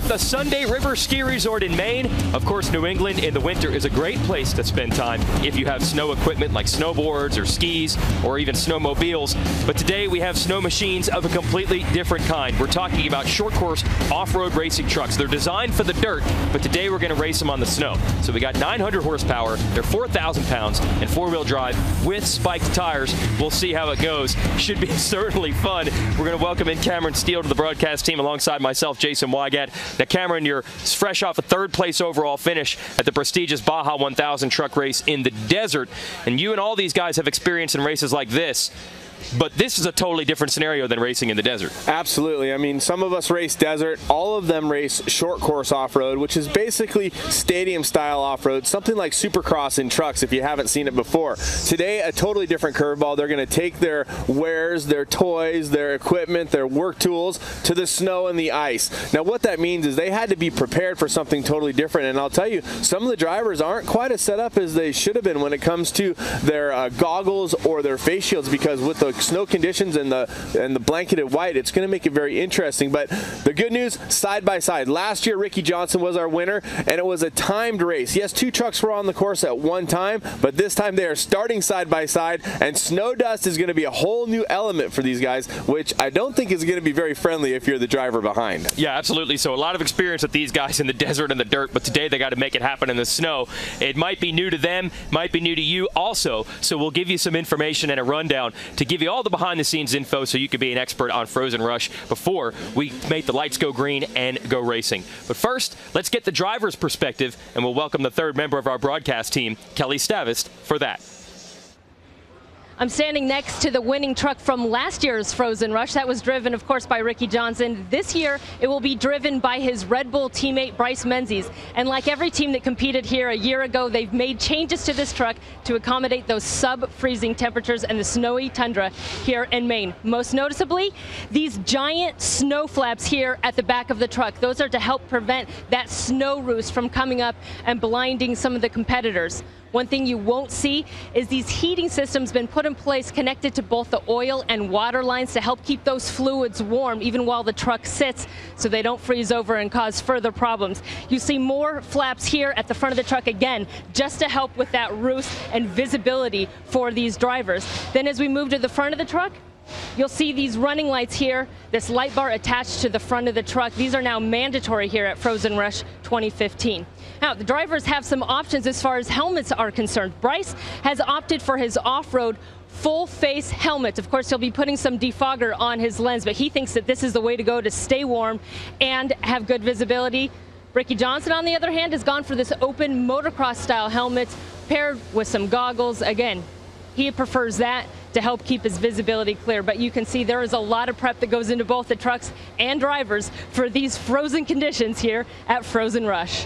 the Sunday River Ski Resort in Maine. Of course, New England in the winter is a great place to spend time if you have snow equipment like snowboards or skis or even snowmobiles. But today we have snow machines of a completely different kind. We're talking about short course off-road racing trucks. They're designed for the dirt, but today we're going to race them on the snow. So we got 900 horsepower, they're 4,000 pounds, and four-wheel drive with spiked tires. We'll see how it goes. Should be certainly fun. We're going to welcome in Cameron Steele to the broadcast team alongside myself, Jason Wygant. Now, Cameron, you're fresh off a third-place overall finish at the prestigious Baja 1000 truck race in the desert, and you and all these guys have experience in races like this. But this is a totally different scenario than racing in the desert. Absolutely. I mean, some of us race desert. All of them race short course off-road, which is basically stadium-style off-road, something like Supercross in trucks if you haven't seen it before. Today, a totally different curveball. They're going to take their wares, their toys, their equipment, their work tools to the snow and the ice. Now, what that means is they had to be prepared for something totally different. And I'll tell you, some of the drivers aren't quite as set up as they should have been when it comes to their goggles or their face shields, because with the snow conditions and the blanketed white, it's going to make it very interesting. But the good news, side by side. Last year, Ricky Johnson was our winner, and it was a timed race. Yes, two trucks were on the course at one time, but this time they are starting side by side, and snow dust is going to be a whole new element for these guys, which I don't think is going to be very friendly if you're the driver behind. Yeah, absolutely. So a lot of experience with these guys in the desert and the dirt, but today they got to make it happen in the snow. It might be new to them, might be new to you also, so we'll give you some information and a rundown to give you all the behind-the-scenes info so you could be an expert on Frozen Rush before we make the lights go green and go racing. But first, let's get the driver's perspective, and we'll welcome the third member of our broadcast team, Kelly Stavist, for that. I'm standing next to the winning truck from last year's Frozen Rush. That was driven, of course, by Ricky Johnson. This year, it will be driven by his Red Bull teammate, Bryce Menzies. And like every team that competed here a year ago, they've made changes to this truck to accommodate those sub-freezing temperatures and the snowy tundra here in Maine. Most noticeably, these giant snow flaps here at the back of the truck. Those are to help prevent that snow roost from coming up and blinding some of the competitors. One thing you won't see is these heating systems been put in place connected to both the oil and water lines to help keep those fluids warm even while the truck sits so they don't freeze over and cause further problems. You see more flaps here at the front of the truck again, just to help with that roost and visibility for these drivers. Then as we move to the front of the truck, you'll see these running lights here, this light bar attached to the front of the truck. These are now mandatory here at Frozen Rush 2015. Now, the drivers have some options as far as helmets are concerned. Bryce has opted for his off-road full-face helmet. Of course, he'll be putting some defogger on his lens, but he thinks that this is the way to go to stay warm and have good visibility. Ricky Johnson, on the other hand, has gone for this open motocross-style helmet paired with some goggles. Again, he prefers that to help keep his visibility clear. But you can see there is a lot of prep that goes into both the trucks and drivers for these frozen conditions here at Frozen Rush.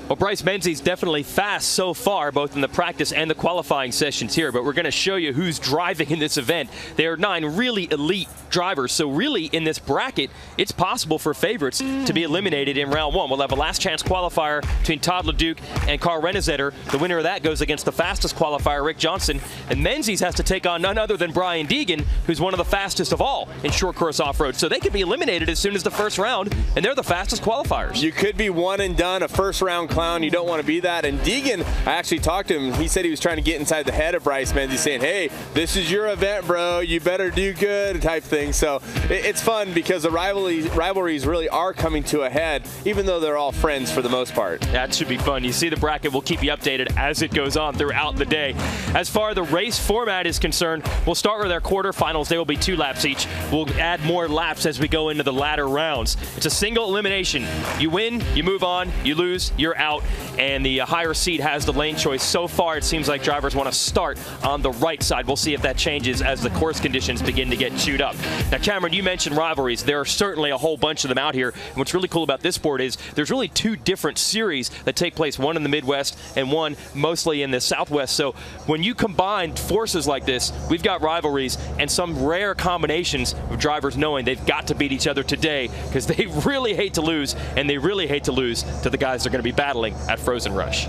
Well, Bryce Menzies definitely fast so far, both in the practice and the qualifying sessions here, but we're going to show you who's driving in this event. There are 9 really elite drivers, so really in this bracket, it's possible for favorites to be eliminated in round 1. We'll have a last chance qualifier between Todd LeDuc and Carl Renezetter. The winner of that goes against the fastest qualifier, Rick Johnson, and Menzies has to take on none other than Brian Deegan, who's one of the fastest of all in short course off-road. So they could be eliminated as soon as the first round, and they're the fastest qualifiers. You could be one and done, a first round clown. You don't want to be that. And Deegan, I actually talked to him. He said he was trying to get inside the head of Bryce Menzies, saying, hey, this is your event, bro. You better do good type thing. So it's fun because the rivalries really are coming to a head, even though they're all friends for the most part. That should be fun. You see the bracket. We'll keep you updated as it goes on throughout the day. As far as the race format is concerned, we'll start with our quarterfinals. They will be 2 laps each. We'll add more laps as we go into the latter rounds. It's a single elimination. You win, you move on. You lose, you're out. And the higher seed has the lane choice. So far, it seems like drivers want to start on the right side. We'll see if that changes as the course conditions begin to get chewed up. Now, Cameron, you mentioned rivalries. There are certainly a whole bunch of them out here. And what's really cool about this sport is there's really 2 different series that take place, one in the Midwest and one mostly in the Southwest. So when you combine forces like this, we've got rivalries and some rare combinations of drivers knowing they've got to beat each other today because they really hate to lose, and they really hate to lose to the guys they're going to be battling at Frozen Rush.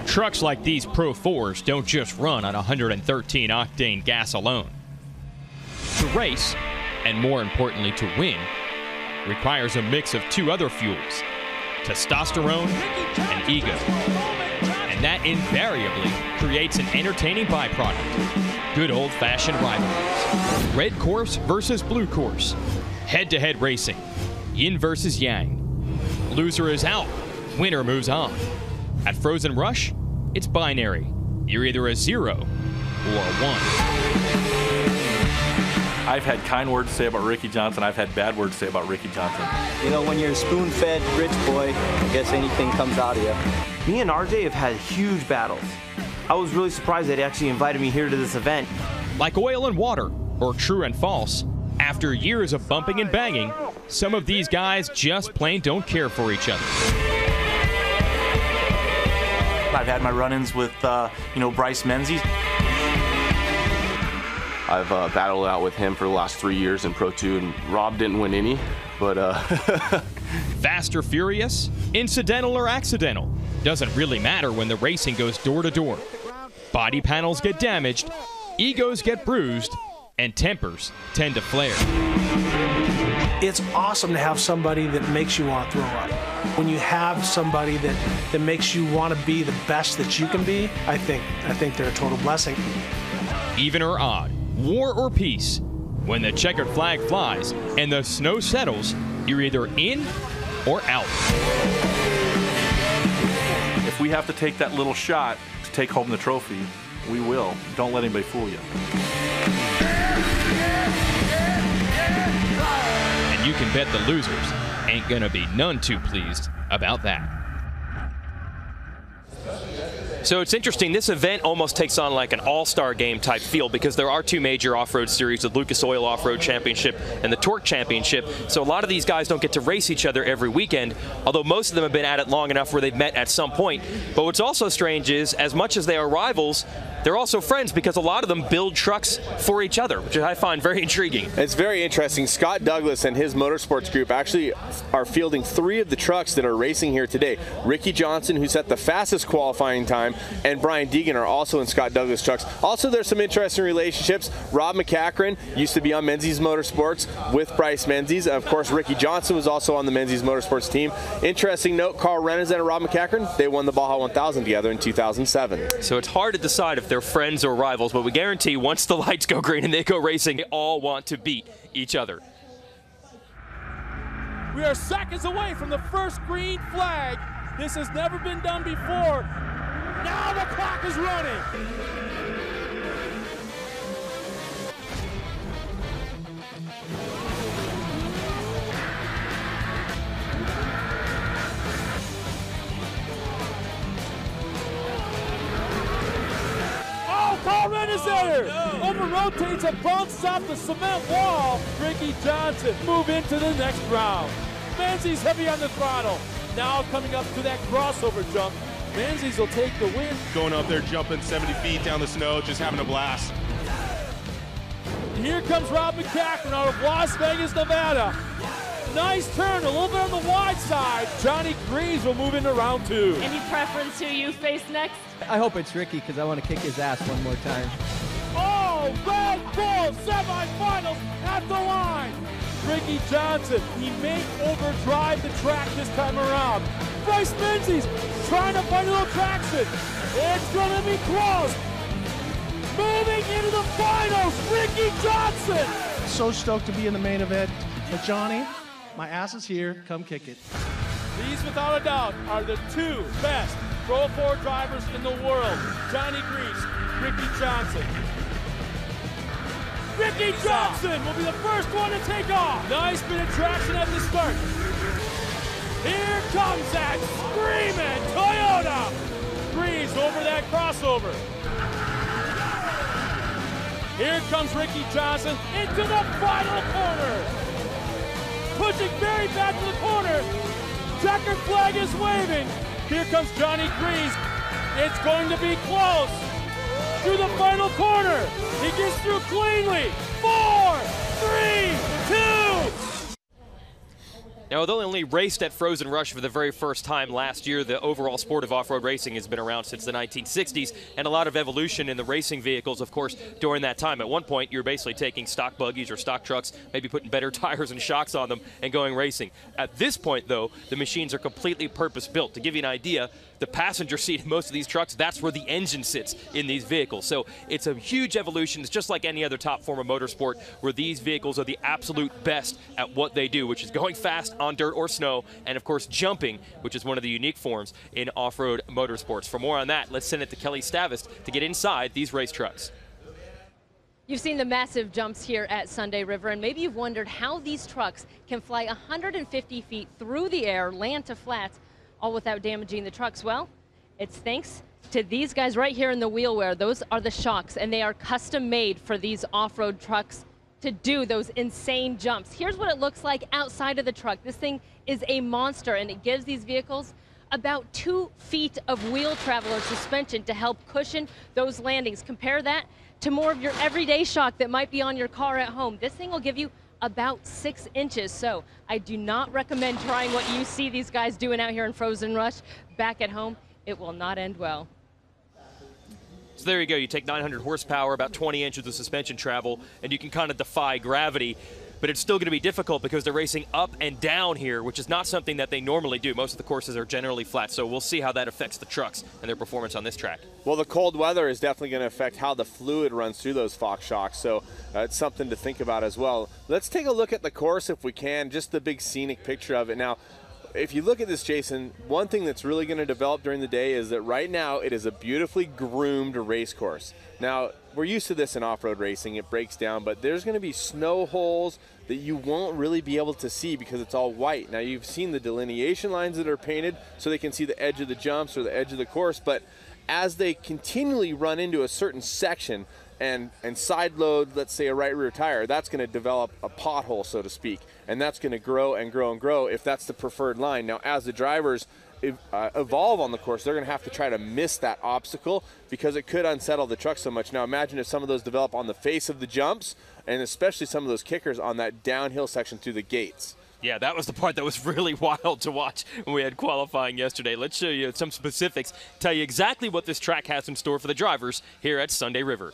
Trucks like these Pro 4s don't just run on 113 octane gas alone. To race, and more importantly to win, requires a mix of two other fuels, testosterone and ego. And that invariably creates an entertaining byproduct, good old-fashioned rivalries. Red course versus blue course, head-to-head racing, yin versus yang. Loser is out, winner moves on. At Frozen Rush, it's binary. You're either a 0 or a 1. I've had kind words to say about Ricky Johnson. I've had bad words to say about Ricky Johnson. You know, when you're a spoon-fed rich boy, I guess anything comes out of you. Me and RJ have had huge battles. I was really surprised that he actually invited me here to this event. Like oil and water, or true and false, after years of bumping and banging, some of these guys just plain don't care for each other. I've had my run-ins with, Bryce Menzies. I've battled out with him for the last 3 years in Pro 2, and Rob didn't win any, but Fast or furious, incidental or accidental, doesn't really matter when the racing goes door to door. Body panels get damaged, egos get bruised, and tempers tend to flare. It's awesome to have somebody that makes you want to throw up. When you have somebody that makes you want to be the best that you can be, I think they're a total blessing. Even or odd, war or peace, when the checkered flag flies and the snow settles, you're either in or out. If we have to take that little shot to take home the trophy, we will. Don't let anybody fool you. And you can bet the losers ain't gonna be none too pleased about that. So it's interesting, this event almost takes on like an all-star game type feel because there are two major off-road series, the Lucas Oil Off-Road Championship and the Torque Championship. So a lot of these guys don't get to race each other every weekend, although most of them have been at it long enough where they've met at some point. But what's also strange is, as much as they are rivals, they're also friends because a lot of them build trucks for each other, which I find very intriguing. It's very interesting. Scott Douglas and his motorsports group actually are fielding 3 of the trucks that are racing here today. Ricky Johnson, who set the fastest qualifying time, and Brian Deegan are also in Scott Douglas trucks. Also, there's some interesting relationships. Rob McCachran used to be on Menzies Motorsports with Bryce Menzies. Of course, Ricky Johnson was also on the Menzies Motorsports team. Interesting note, Carl Renazen and Rob McCachran, they won the Baja 1000 together in 2007. So it's hard to decide if they're friends or rivals, but we guarantee once the lights go green and they go racing, they all want to beat each other. We are seconds away from the first green flag. This has never been done before. Now the clock is running. Oh, Carl Renazen over-rotates and bounces off the cement wall. Ricky Johnson move into the next round. Menzies heavy on the throttle. Now coming up to that crossover jump. Menzies will take the win. Going up there, jumping 70 feet down the snow, just having a blast. Here comes Rob McCachran out of Las Vegas, Nevada. Nice turn, a little bit on the wide side. Johnny Greaves will move into round 2. Any preference who you face next? I hope it's Ricky because I want to kick his ass one more time. Oh, Red Bull semifinals at the line. Ricky Johnson, he may overdrive the track this time around. Bryce Menzies trying to find a little traction. It's going to be close. Moving into the finals, Ricky Johnson. So stoked to be in the main event. But Johnny, my ass is here. Come kick it. These, without a doubt, are the 2 best Pro 4 drivers in the world. Johnny Greaves, Ricky Johnson. Ricky Johnson will be the first one to take off. Nice bit of traction at the start. Here comes that screaming Toyota. Greaves over that crossover. Here comes Ricky Johnson into the final corner. Pushing very back to the corner. Checkered flag is waving. Here comes Johnny Greaves. It's going to be close. Through the final corner. He gets through cleanly. 4, 3, 2. Now, although they only raced at Frozen Rush for the very first time last year, the overall sport of off-road racing has been around since the 1960s, and a lot of evolution in the racing vehicles, of course, during that time. At one point, you're basically taking stock buggies or stock trucks, maybe putting better tires and shocks on them and going racing. At this point, though, the machines are completely purpose-built. To give you an idea, the passenger seat in most of these trucks, that's where the engine sits in these vehicles. So it's a huge evolution. It's just like any other top form of motorsport, where these vehicles are the absolute best at what they do, which is going fast on dirt or snow, and of course jumping, which is one of the unique forms in off-road motorsports. For more on that, let's send it to Kelly Stavist to get inside these race trucks. You've seen the massive jumps here at Sunday River, and maybe you've wondered how these trucks can fly 150 feet through the air, land to flats, all without damaging the trucks. Well, it's thanks to these guys right here in the wheel wear. Those are the shocks, and they are custom made for these off-road trucks to do those insane jumps. Here's what it looks like outside of the truck. This thing is a monster, and it gives these vehicles about 2 feet of wheel travel or suspension to help cushion those landings. Compare that to more of your everyday shock that might be on your car at home. This thing will give you about 6 inches. So I do not recommend trying what you see these guys doing out here in Frozen Rush back at home. It will not end well. So there you go. You take 900 horsepower, about 20 inches of suspension travel, and you can kind of defy gravity. But it's still going to be difficult because they're racing up and down here, which is not something that they normally do. Most of the courses are generally flat, so we'll see how that affects the trucks and their performance on this track. Well, the cold weather is definitely going to affect how the fluid runs through those Fox shocks, so it's something to think about as well. Let's take a look at the course if we can, just the big scenic picture of it. Now, if you look at this, Jason, one thing that's really going to develop during the day is that right now it is a beautifully groomed race course. Now, we're used to this in off-road racing. It breaks down, but there's going to be snow holes that you won't really be able to see because it's all white. Now, you've seen the delineation lines that are painted so they can see the edge of the jumps or the edge of the course, but as they continually run into a certain section and side load, let's say a right rear tire, that's going to develop a pothole, so to speak, and that's going to grow and grow and grow if that's the preferred line. Now, as the drivers evolve on the course, they're going to have to try to miss that obstacle because it could unsettle the truck so much. Now, imagine if some of those develop on the face of the jumps, and especially some of those kickers on that downhill section through the gates. Yeah, that was the part that was really wild to watch when we had qualifying yesterday. Let's show you some specifics, tell you exactly what this track has in store for the drivers here at Sunday River.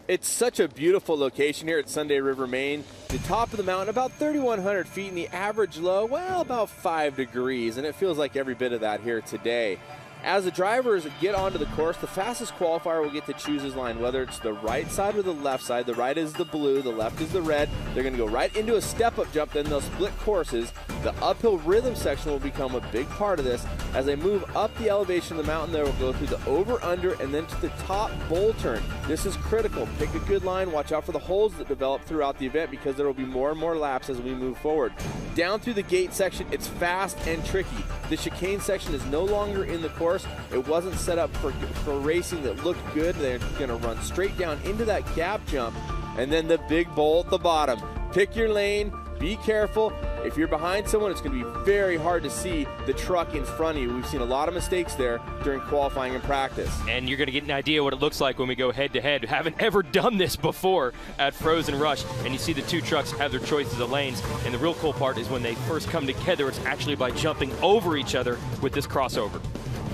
It's such a beautiful location here at Sunday River, Maine. The top of the mountain, about 3,100 feet, and the average low, well, about 5 degrees, and it feels like every bit of that here today. As the drivers get onto the course, the fastest qualifier will get to choose his line, whether it's the right side or the left side. The right is the blue, the left is the red. They're going to go right into a step-up jump, then they'll split courses. The uphill rhythm section will become a big part of this. As they move up the elevation of the mountain, they will go through the over-under and then to the top bowl turn. This is critical. Pick a good line. Watch out for the holes that develop throughout the event because there will be more and more laps as we move forward. Down through the gate section, it's fast and tricky. The chicane section is no longer in the course. It wasn't set up for racing that looked good. They're going to run straight down into that gap jump, and then the big bowl at the bottom. Pick your lane. Be careful. If you're behind someone, it's going to be very hard to see the truck in front of you. We've seen a lot of mistakes there during qualifying and practice. And you're going to get an idea what it looks like when we go head-to-head. Haven't ever done this before at Frozen Rush. And you see the two trucks have their choices of lanes. And the real cool part is when they first come together, it's actually by jumping over each other with this crossover.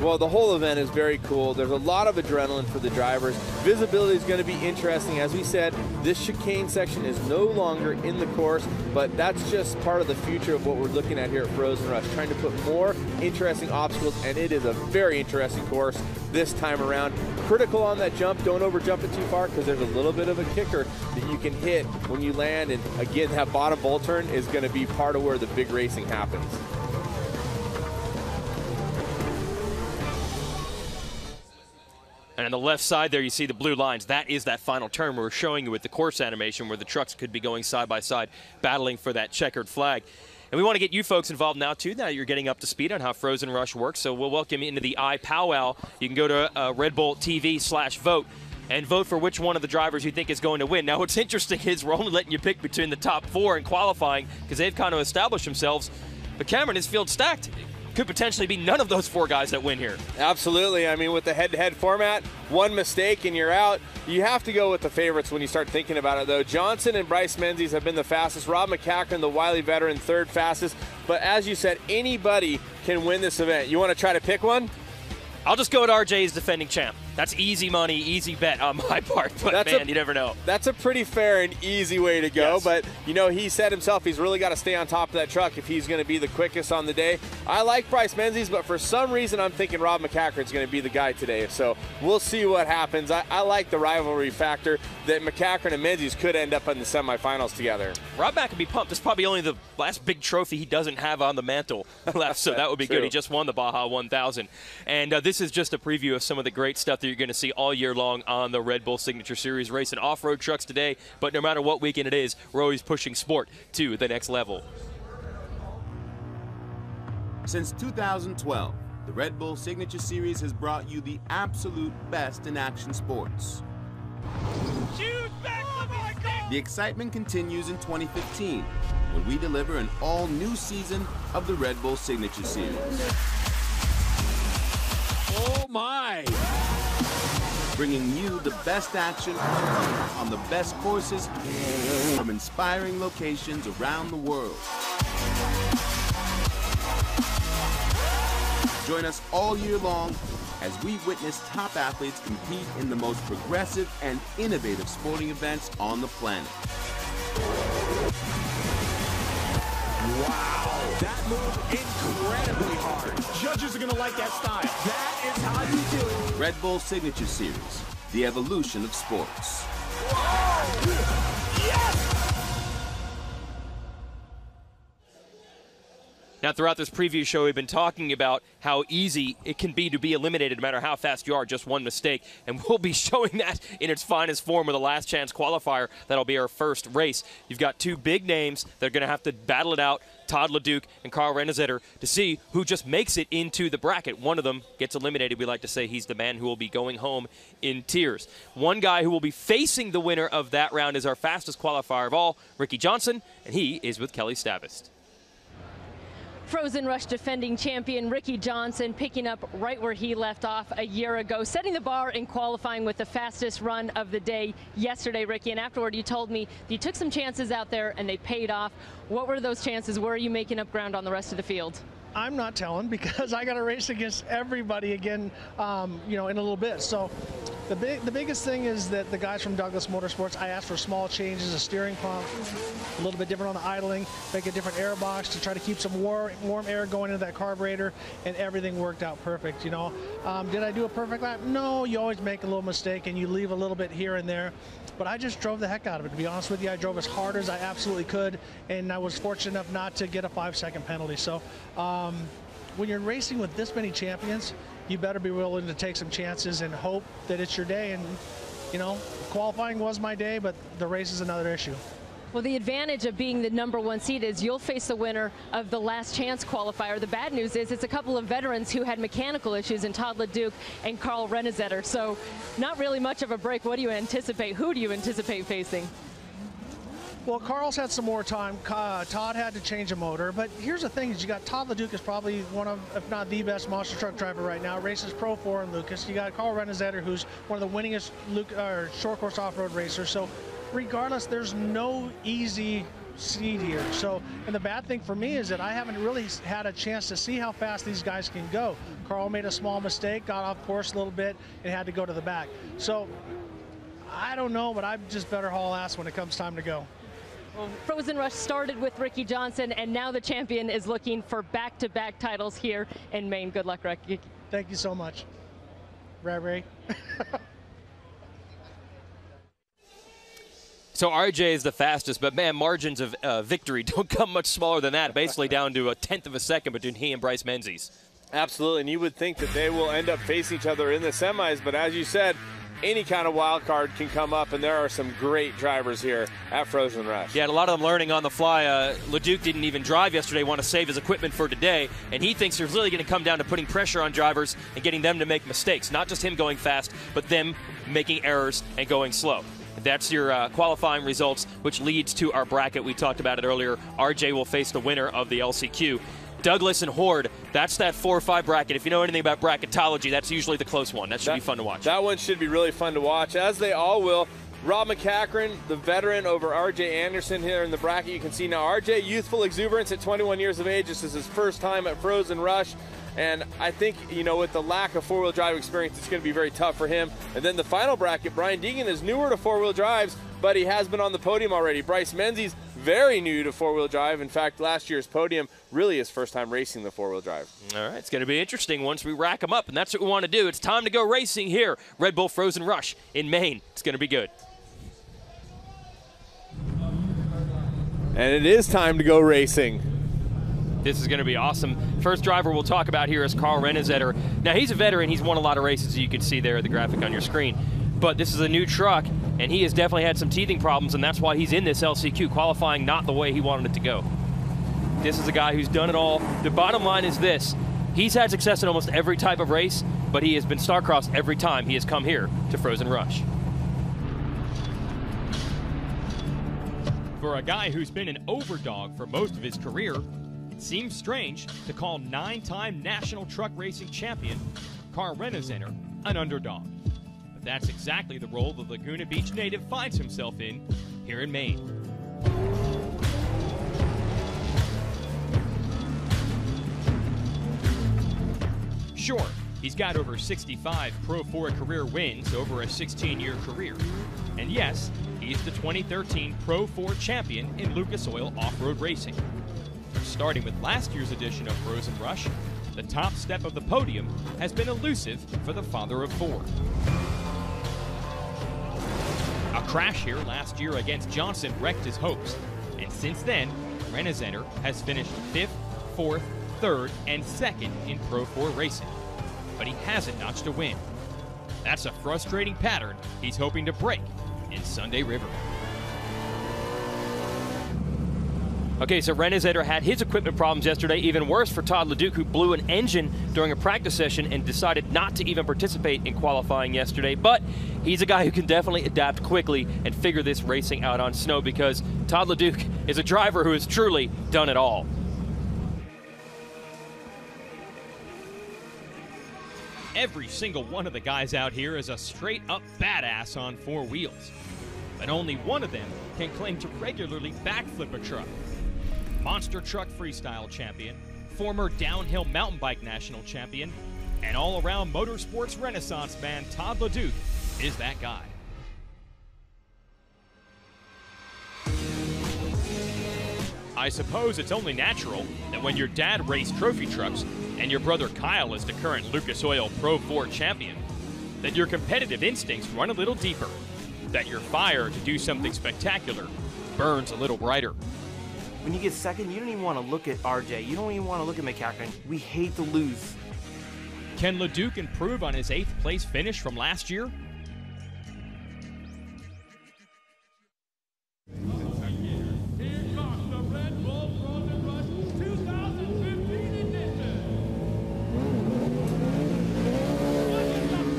Well, the whole event is very cool. There's a lot of adrenaline for the drivers. Visibility is going to be interesting. As we said, this chicane section is no longer in the course, but that's just part of the future of what we're looking at here at Frozen Rush, trying to put more interesting obstacles, and it is a very interesting course this time around. Critical on that jump. Don't over jump it too far because there's a little bit of a kicker that you can hit when you land, and again, that bottom bowl turn is going to be part of where the big racing happens. And on the left side there, you see the blue lines. That is that final turn we're showing you with the course animation where the trucks could be going side by side, battling for that checkered flag. And we want to get you folks involved now, too. Now you're getting up to speed on how Frozen Rush works. So we'll welcome you into the iPowwow. You can go to Red Bull TV/vote and vote for which one of the drivers you think is going to win. Now, what's interesting is we're only letting you pick between the top 4 in qualifying because they've kind of established themselves. But Cameron, his field's stacked. could potentially be none of those 4 guys that win here. Absolutely. I mean, with the head-to-head format, one mistake and you're out. You have to go with the favorites when you start thinking about it, though. Johnson and Bryce Menzies have been the fastest. Rob McCachran, the wily veteran, 3rd fastest. But as you said, anybody can win this event. You want to try to pick one? I'll just go with RJ as defending champ. That's easy money, easy bet on my part, but you never know. That's a pretty fair and easy way to go, yes. But, you know, he said himself he's really got to stay on top of that truck if he's going to be the quickest on the day. I like Bryce Menzies, but for some reason I'm thinking Rob McCachran's going to be the guy today, so we'll see what happens. I like the rivalry factor that McCachran and Menzies could end up in the semifinals together. Rob Mack could be pumped. This is probably only the last big trophy he doesn't have on the mantle left, so that would be good. He just won the Baja 1000. And this is just a preview of some of the great stuff that you're going to see all year long on the Red Bull Signature Series, racing off-road trucks today, but no matter what weekend it is, we're always pushing sport to the next level. Since 2012, the Red Bull Signature Series has brought you the absolute best in action sports. The excitement continues in 2015 when we deliver an all-new season of the Red Bull Signature Series. Oh my! Bringing you the best action on the best courses from inspiring locations around the world. Join us all year long as we witness top athletes compete in the most progressive and innovative sporting events on the planet. Wow, that moved incredibly hard. Judges are going to like that style. That is how you do it. Red Bull Signature Series, the evolution of sports. Whoa! Yes! Now, throughout this preview show, we've been talking about how easy it can be to be eliminated no matter how fast you are, just one mistake. And we'll be showing that in its finest form with a last chance qualifier. That'll be our first race. You've got 2 big names that are going to have to battle it out, Todd LeDuc and Carl Renezetter, to see who just makes it into the bracket. One of them gets eliminated. We like to say he's the man who will be going home in tears. One guy who will be facing the winner of that round is our fastest qualifier of all, Ricky Johnson, and he is with Kelly Stavist. Frozen Rush defending champion Ricky Johnson picking up right where he left off a year ago, setting the bar in qualifying with the fastest run of the day yesterday, Ricky. And afterward, you told me you took some chances out there and they paid off. What were those chances? Where are you making up ground on the rest of the field? I'm not telling because I got to race against everybody again, you know, in a little bit. So the biggest thing is that the guys from Douglas Motorsports, I asked for small changes, a steering pump, a little bit different on the idling, make a different air box to try to keep some warm air going into that carburetor, and everything worked out perfect, you know. Did I do a perfect lap? No, you always make a little mistake and you leave a little bit here and there. But I just drove the heck out of it. To be honest with you, I drove as hard as I absolutely could, and I was fortunate enough not to get a 5-second penalty. So when you're racing with this many champions, you better be willing to take some chances and hope that it's your day. And, you know, qualifying was my day, but the race is another issue. Well, the advantage of being the #1 seed is you'll face the winner of the last chance qualifier. The bad news is it's a couple of veterans who had mechanical issues in Todd LeDuc and Carl Renezetter. So not really much of a break. What do you anticipate? Who do you anticipate facing? Well, Carl's had some more time. Todd had to change a motor. But here's the thing is you got Todd LeDuc is probably one of, if not the best monster truck driver right now. Races Pro 4 in Lucas. You got Carl Renezetter, who's one of the winningest short course off-road racers. So regardless, there's no easy seed here. So, and the bad thing for me is that I haven't really had a chance to see how fast these guys can go. Carl made a small mistake, got off course a little bit, and had to go to the back. So I don't know, but I just better haul ass when it comes time to go. Well, Frozen Rush started with Ricky Johnson, and now the champion is looking for back-to-back titles here in Maine. Good luck, Ricky. Thank you so much. Ray. So RJ is the fastest, but man, margins of victory don't come much smaller than that, basically down to 1/10 of a second between he and Bryce Menzies. Absolutely, and you would think that they will end up facing each other in the semis, but as you said, any kind of wild card can come up, and there are some great drivers here at Frozen Rush. Yeah, a lot of them learning on the fly. LeDuc didn't even drive yesterday, want to save his equipment for today, and he thinks it's really going to come down to putting pressure on drivers and getting them to make mistakes. Not just him going fast, but them making errors and going slow. That's your qualifying results, which leads to our bracket. We talked about it earlier. RJ will face the winner of the LCQ. Douglas and Horde, that's that 4 or 5 bracket. If you know anything about bracketology, that's usually the close one. That should be fun to watch. That one should be really fun to watch, as they all will. Rob McCachran, the veteran, over RJ Anderson here in the bracket. You can see now RJ, youthful exuberance at 21 years of age. This is his first time at Frozen Rush. And I think, you know, with the lack of four-wheel drive experience, it's going to be very tough for him. And then the final bracket, Brian Deegan is newer to four-wheel drives, but he has been on the podium already. Bryce Menzies, very new to four-wheel drive. In fact, last year's podium, really his first time racing the four-wheel drive. All right, it's going to be interesting once we rack them up, and that's what we want to do. It's time to go racing here, Red Bull Frozen Rush in Maine. It's going to be good. And it is time to go racing. This is going to be awesome. First driver we'll talk about here is Carl Renezetter. Now, he's a veteran. He's won a lot of races, as you can see there, the graphic on your screen. But this is a new truck, and he has definitely had some teething problems, and that's why he's in this LCQ, qualifying not the way he wanted it to go. This is a guy who's done it all. The bottom line is this. He's had success in almost every type of race, but he has been star-crossed every time he has come here to Frozen Rush. For a guy who's been an overdog for most of his career, it seems strange to call 9-time national truck racing champion Carl Renezetter an underdog. But that's exactly the role the Laguna Beach native finds himself in here in Maine. Sure, he's got over 65 Pro 4 career wins over a 16-year career. And yes, he's the 2013 Pro 4 champion in Lucas Oil off-road racing. Starting with last year's edition of Frozen Rush, the top step of the podium has been elusive for the father of 4. A crash here last year against Johnson wrecked his hopes, and since then, Renezetter has finished 5th, 4th, 3rd, and 2nd in Pro 4 racing, but he hasn't notched a win. That's a frustrating pattern he's hoping to break in Sunday River. Okay, so Renezetter had his equipment problems yesterday. Even worse for Todd LeDuc, who blew an engine during a practice session and decided not to even participate in qualifying yesterday. But he's a guy who can definitely adapt quickly and figure this racing out on snow, because Todd LeDuc is a driver who has truly done it all. Every single one of the guys out here is a straight-up badass on 4 wheels. But only one of them can claim to regularly backflip a truck. Monster Truck Freestyle Champion, former Downhill Mountain Bike National Champion, and all-around motorsports renaissance man Todd LeDuc is that guy. I suppose it's only natural that when your dad raced trophy trucks and your brother Kyle is the current Lucas Oil Pro 4 champion, that your competitive instincts run a little deeper, that your fire to do something spectacular burns a little brighter. When you get second, you don't even want to look at RJ. You don't even want to look at McCachran. We hate to lose. Can LeDuc improve on his 8th place finish from last year?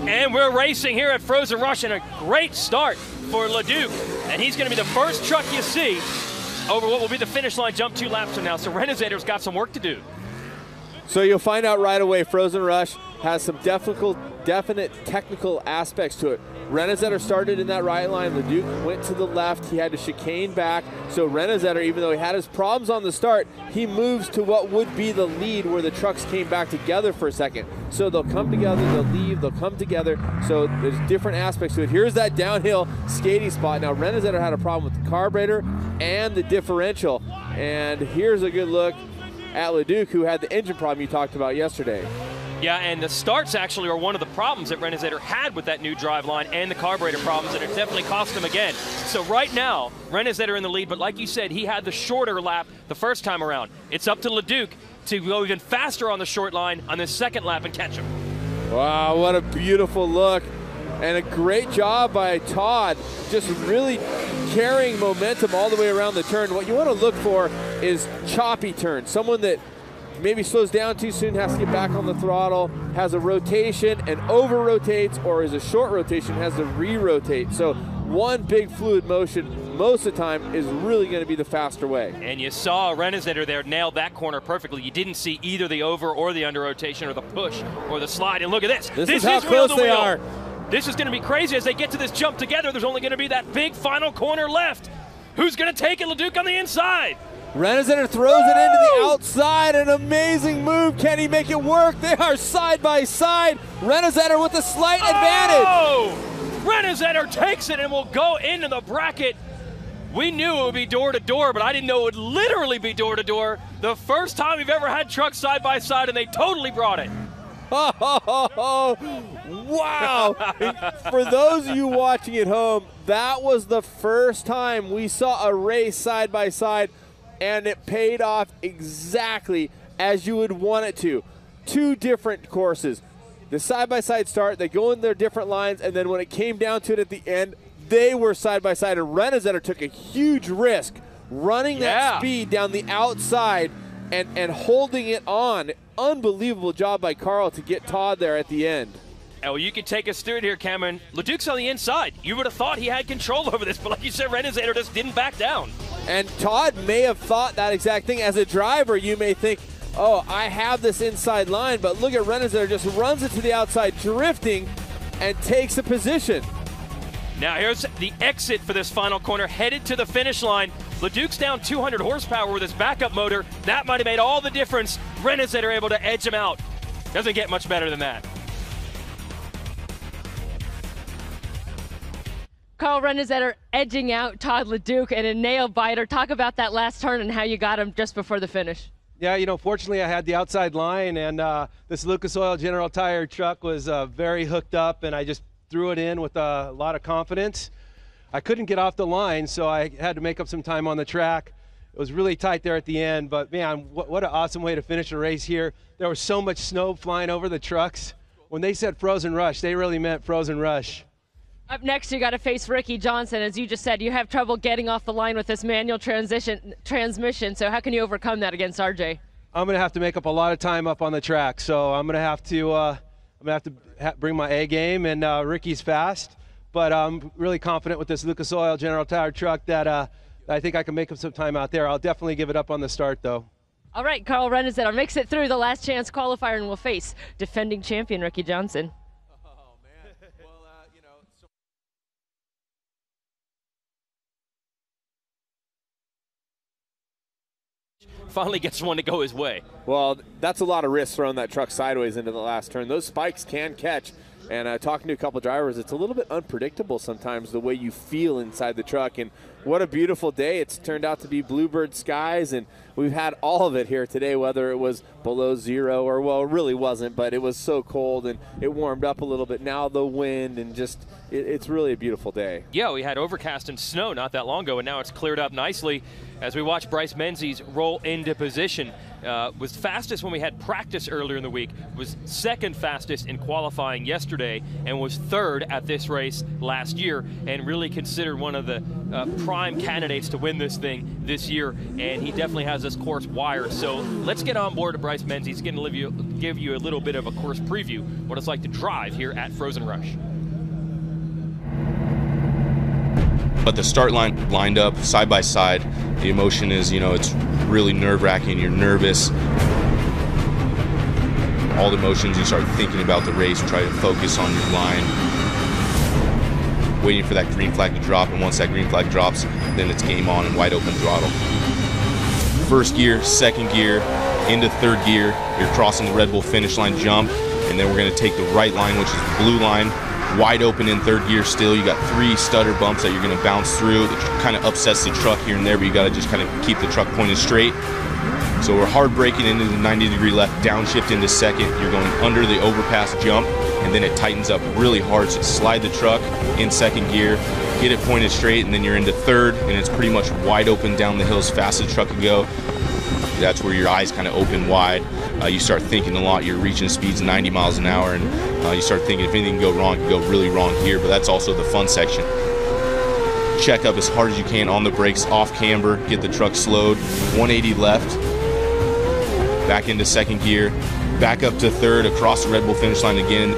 And we're racing here at Frozen Rush, and a great start for LeDuc. And he's going to be the first truck you see over what will be the finish line jump 2 laps from now. So Renezetter's got some work to do. So you'll find out right away, Frozen Rush has some definite technical aspects to it. Renezetter started in that right line. LeDuc went to the left. He had to chicane back. So Renezetter, even though he had his problems on the start, he moves to what would be the lead where the trucks came back together for a second. So they'll come together, they'll leave, they'll come together. So there's different aspects to it. Here's that downhill skating spot. Now Renezetter had a problem with the carburetor and the differential. And here's a good look at LeDuc, who had the engine problem you talked about yesterday. Yeah, and the starts actually are one of the problems that Renezetter had with that new driveline, and the carburetor problems, and it definitely cost him again. So right now, Renezetter in the lead, but like you said, he had the shorter lap the first time around. It's up to LeDuc to go even faster on the short line on the second lap and catch him. Wow, what a beautiful look. And a great job by Todd, just really carrying momentum all the way around the turn. What you want to look for is choppy turns. Someone that maybe slows down too soon, has to get back on the throttle, has a rotation and over-rotates, or is a short rotation, has to re-rotate. So one big fluid motion most of the time is really going to be the faster way. And you saw Renazetter there nailed that corner perfectly. You didn't see either the over or the under rotation or the push or the slide. And look at this. This is how close they are. This is going to be crazy as they get to this jump together. There's only going to be that big final corner left. Who's going to take it? LeDuc on the inside. Renazetter throws it into the outside. An amazing move. Can he make it work? They are side by side. Renazetter with a slight advantage. Renazetter takes it and will go into the bracket. We knew it would be door to door, but I didn't know it would literally be door to door. The first time we've ever had trucks side by side, and they totally brought it. Wow. For those of you watching at home, that was the first time we saw a race side by side, and it paid off exactly as you would want it to. Two different courses. The side-by-side start, they go in their different lines, and then when it came down to it at the end, they were side-by-side, and Renazetter took a huge risk running that speed down the outside and holding it on. Unbelievable job by Carl to get Todd there at the end. Oh, you can take us through it here, Cameron. LeDuc's on the inside. You would have thought he had control over this, but like you said, Renazetter just didn't back down. And Todd may have thought that exact thing. As a driver, you may think, oh, I have this inside line, but look at Renazetter, just runs it to the outside, drifting, and takes a position. Now here's the exit for this final corner, headed to the finish line. LeDuc's down 200 horsepower with his backup motor. That might have made all the difference. Renazetter able to edge him out. Doesn't get much better than that. Carl Renazetter edging out Todd LeDuc and a nail biter. Talk about that last turn and how you got him just before the finish. Yeah, you know, fortunately I had the outside line, and this Lucas Oil General Tire truck was very hooked up, and I just threw it in with a lot of confidence. I couldn't get off the line, so I had to make up some time on the track. It was really tight there at the end, but man, what an awesome way to finish a race here. There was so much snow flying over the trucks. When they said Frozen Rush, they really meant Frozen Rush. Up next, you got to face Ricky Johnson. As you just said, you have trouble getting off the line with this manual transmission. So how can you overcome that against RJ? I'm going to have to make up a lot of time up on the track. So I'm going to have to bring my A game, and Ricky's fast. But I'm really confident with this Lucas Oil General Tire truck that I think I can make up some time out there. I'll definitely give it up on the start, though. All right, Carl Renazetter makes it through the last chance qualifier and will face defending champion Ricky Johnson. Finally gets one to go his way. Well, that's a lot of risk throwing that truck sideways into the last turn. Those spikes can catch. And talking to a couple drivers, it's a little bit unpredictable sometimes the way you feel inside the truck. And what a beautiful day. It's turned out to be bluebird skies, and we've had all of it here today, whether it was below zero or, well, it really wasn't, but it was so cold and it warmed up a little bit. Now the wind, and just it's really a beautiful day. Yeah, we had overcast and snow not that long ago, and now it's cleared up nicely as we watch Bryce Menzies roll into position. Was fastest when we had practice earlier in the week, was second fastest in qualifying yesterday, and was third at this race last year, and really considered one of the prime candidates to win this thing this year, and he definitely has this course wired. So let's get on board to Bryce Menzies. He's going to give you a little bit of a course preview, what it's like to drive here at Frozen Rush. But the start line lined up side by side, the emotion is, it's really nerve-wracking. You're nervous. All the emotions, you start thinking about the race, try to focus on your line, waiting for that green flag to drop, and once that green flag drops, then it's game on and wide open throttle. First gear, second gear, into third gear, you're crossing the Red Bull finish line jump, and then we're going to take the right line, which is the blue line, wide open in third gear still. You got 3 stutter bumps that you're going to bounce through. That kind of upsets the truck here and there, but you got to just kind of keep the truck pointed straight. So we're hard braking into the 90-degree left, downshift into second. You're going under the overpass jump, and then it tightens up really hard. So slide the truck in second gear, get it pointed straight, and then you're into third, and it's pretty much wide open down the hill as fast as the truck can go. That's where your eyes kind of open wide. You start thinking a lot. You're reaching speeds 90 miles an hour, and you start thinking if anything can go wrong, it can go really wrong here, but that's also the fun section. Check up as hard as you can on the brakes, off camber, get the truck slowed, 180 left, back into second gear, back up to third, across the Red Bull finish line again.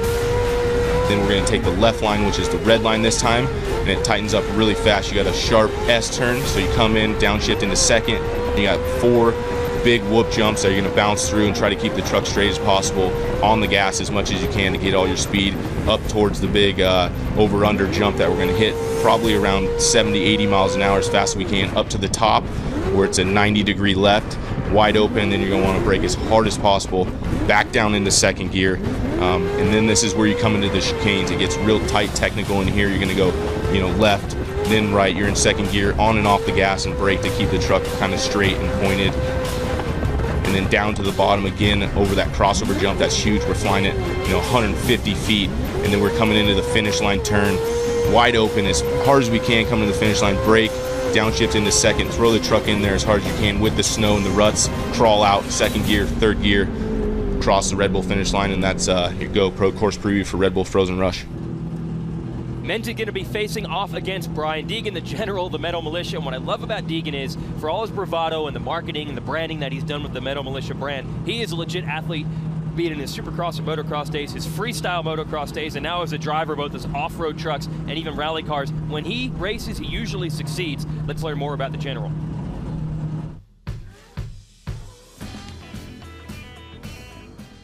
Then we're going to take the left line, which is the red line this time, and it tightens up really fast. You got a sharp S turn, so you come in, downshift into second. You got 4 big whoop jumps that you're going to bounce through and try to keep the truck straight as possible on the gas as much as you can to get all your speed up towards the big over-under jump that we're going to hit probably around 70-80 miles an hour as fast as we can up to the top where it's a 90-degree left, wide open. Then you're going to want to brake as hard as possible, back down into second gear, and then this is where you come into the chicanes. It gets real tight technical in here. You're going to go, you know, left, then right. You're in second gear, on and off the gas and brake to keep the truck kind of straight and pointed. And then down to the bottom again over that crossover jump. That's huge. We're flying it, you know, 150 feet, and then we're coming into the finish line turn, wide open as hard as we can. Coming to the finish line, brake, downshift into second, throw the truck in there as hard as you can with the snow and the ruts, crawl out, second gear, third gear, cross the Red Bull finish line, and that's your GoPro course preview for Red Bull Frozen Rush. Menzies going to be facing off against Brian Deegan, the general of the Metal Militia. And what I love about Deegan is, for all his bravado and the marketing and the branding that he's done with the Metal Militia brand, he is a legit athlete, be it in his supercross and motocross days, his freestyle motocross days, and now as a driver, both his off-road trucks and even rally cars. When he races, he usually succeeds. Let's learn more about the general.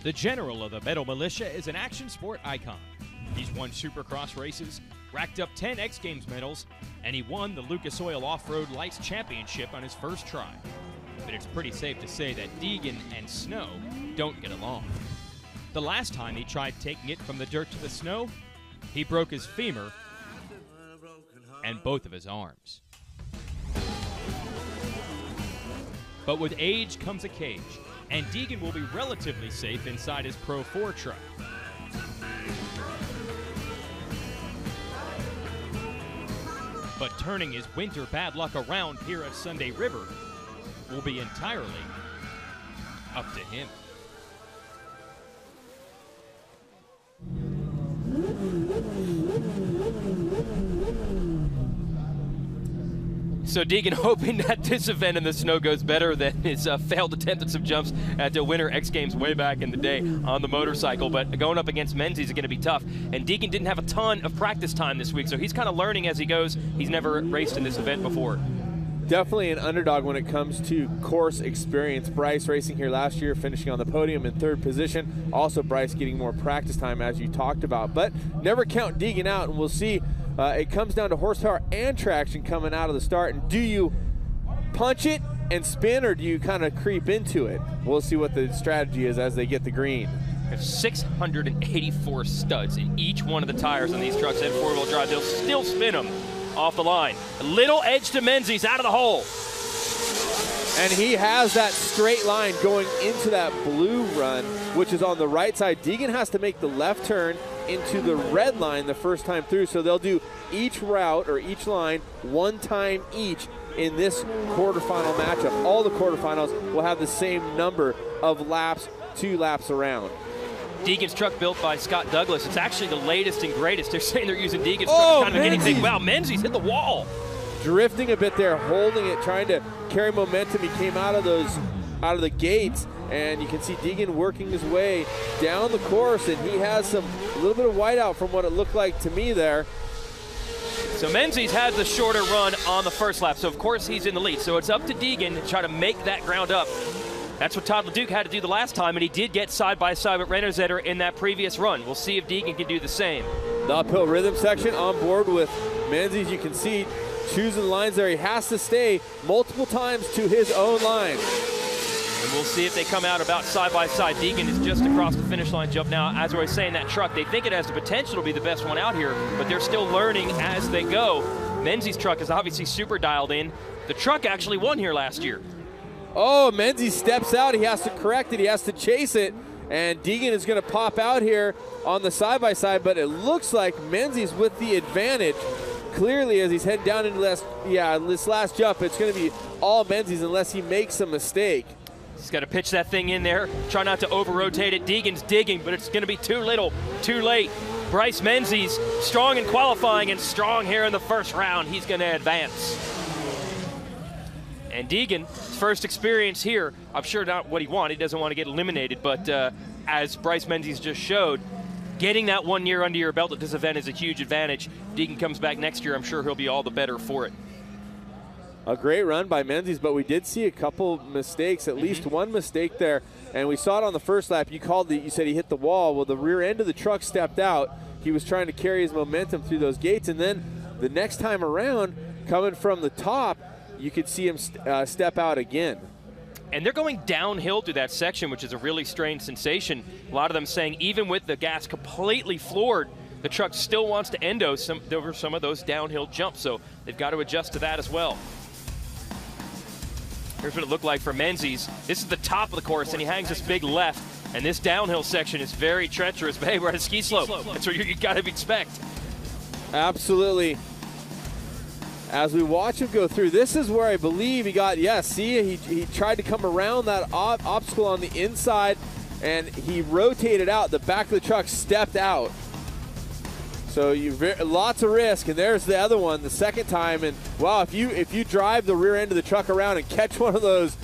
The general of the Metal Militia is an action sport icon. He's won supercross races, racked up 10 X Games medals, and he won the Lucas Oil Off-Road Lights Championship on his first try. But it's pretty safe to say that Deegan and Snow don't get along. The last time he tried taking it from the dirt to the snow, he broke his femur and both of his arms. But with age comes a cage, and Deegan will be relatively safe inside his Pro 4 truck. But turning his winter bad luck around here at Sunday River will be entirely up to him. So Deegan hoping that this event in the snow goes better than his failed attempt at some jumps at the Winter X Games way back in the day on the motorcycle. But going up against Menzies is going to be tough. And Deegan didn't have a ton of practice time this week, so he's kind of learning as he goes. He's never raced in this event before. Definitely an underdog when it comes to course experience. Bryce racing here last year, finishing on the podium in 3rd position. Also Bryce getting more practice time, as you talked about. But never count Deegan out, and we'll see. It comes down to horsepower and traction coming out of the start. And do you punch it and spin, or do you kind of creep into it? We'll see what the strategy is as they get the green. There's 684 studs in each one of the tires on these trucks at 4-wheel drive. They'll still spin them off the line. A little edge to Menzies out of the hole. And he has that straight line going into that blue run, which is on the right side. Deegan has to make the left turn into the red line the first time through, so they'll do each route or each line one time each in this quarterfinal matchup. All the quarterfinals will have the same number of laps, 2 laps around. Deegan's truck built by Scott Douglas. It's actually the latest and greatest. They're saying they're using Deegan's truck kind of anything. Wow, Menzies hit the wall. Drifting a bit there, holding it, trying to carry momentum. He came out of the gates, and you can see Deegan working his way down the course, and he has a little bit of whiteout from what it looked like to me there. So Menzies had the shorter run on the first lap, so of course he's in the lead. So it's up to Deegan to try to make that ground up. That's what Todd LeDuc had to do the last time, and he did get side-by-side with Rennerzetter in that previous run. We'll see if Deegan can do the same. The uphill rhythm section on board with Menzies. You can see choosing lines there. He has to stay multiple times to his own line. And we'll see if they come out about side-by-side. Deegan is just across the finish line jump now. As I was saying, that truck, they think it has the potential to be the best one out here, but they're still learning as they go. Menzies' truck is obviously super dialed in. The truck actually won here last year. Oh, Menzies steps out. He has to correct it. He has to chase it. And Deegan is going to pop out here on the side-by-side, but it looks like Menzies with the advantage. Clearly, as he's heading down into this last jump, it's going to be all Menzies unless he makes a mistake. He's got to pitch that thing in there. Try not to over-rotate it. Deegan's digging, but it's going to be too little, too late. Bryce Menzies, strong in qualifying and strong here in the first round. He's going to advance. And Deegan, first experience here, I'm sure not what he wanted. He doesn't want to get eliminated, but as Bryce Menzies just showed, getting that 1 year under your belt at this event is a huge advantage. Deegan comes back next year, I'm sure he'll be all the better for it. A great run by Menzies, but we did see a couple mistakes, at least one mistake there, and we saw it on the first lap. You said he hit the wall. Well, the rear end of the truck stepped out. He was trying to carry his momentum through those gates, and then the next time around, coming from the top, you could see him step out again. And they're going downhill through that section, which is a really strange sensation. A lot of them saying even with the gas completely floored, the truck still wants to endo over some of those downhill jumps, so they've got to adjust to that as well. Here's what it looked like for Menzies. This is the top of the course, and he hangs this big left, and this downhill section is very treacherous. But hey, we're at a ski slope. That's what you got to expect. Absolutely. As we watch him go through, this is where I believe he got, he tried to come around that obstacle on the inside, and he rotated out. The back of the truck stepped out. So lots of risk, and there's the other one, the second time. And wow, if you drive the rear end of the truck around and catch one of those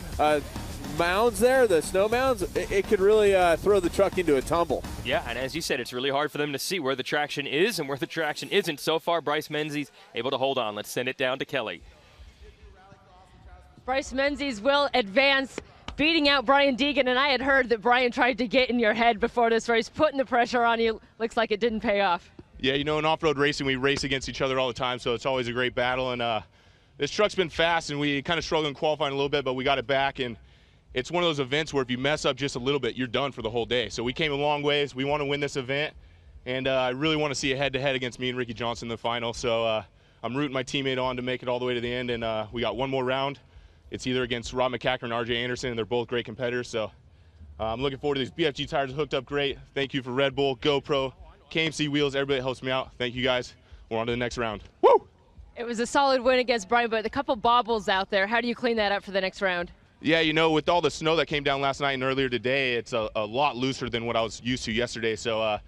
mounds there, the snow mounds, it could really throw the truck into a tumble. Yeah, and as you said, it's really hard for them to see where the traction is and where the traction isn't. So far, Bryce Menzies able to hold on. Let's send it down to Kelly. Bryce Menzies will advance, beating out Brian Deegan, and I had heard that Brian tried to get in your head before this race, putting the pressure on you. Looks like it didn't pay off. Yeah, you know, in off-road racing, we race against each other all the time, so it's always a great battle. And this truck's been fast, and we kind of struggled in qualifying a little bit, but we got it back. And it's one of those events where if you mess up just a little bit, you're done for the whole day. So we came a long ways. We want to win this event, and I really want to see a head-to-head against me and Ricky Johnson in the final. So I'm rooting my teammate on to make it all the way to the end, and we got one more round. It's either against Rob McCacker and RJ Anderson, and they're both great competitors. So I'm looking forward to these. BFG tires are hooked up great. Thank you for Red Bull, GoPro, KMC wheels, everybody that helps me out. Thank you guys. We're on to the next round. Woo! It was a solid win against Brian, but a couple bobbles out there. How do you clean that up for the next round? Yeah, you know, with all the snow that came down last night and earlier today, it's a lot looser than what I was used to yesterday. So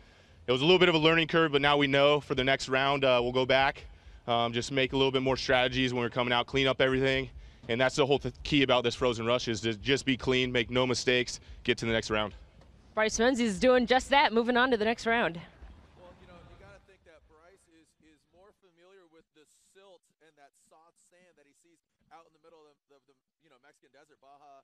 it was a little bit of a learning curve, but now we know for the next round we'll go back, just make a little bit more strategies when we're coming out, clean up everything. And that's the whole key about this Frozen Rush is to just be clean, make no mistakes, get to the next round. Bryce Menzies is doing just that, moving on to the next round. Well, you know, you got to think that Bryce is more familiar with the silt and that soft sand that he sees out in the middle of the Mexican desert, Baja,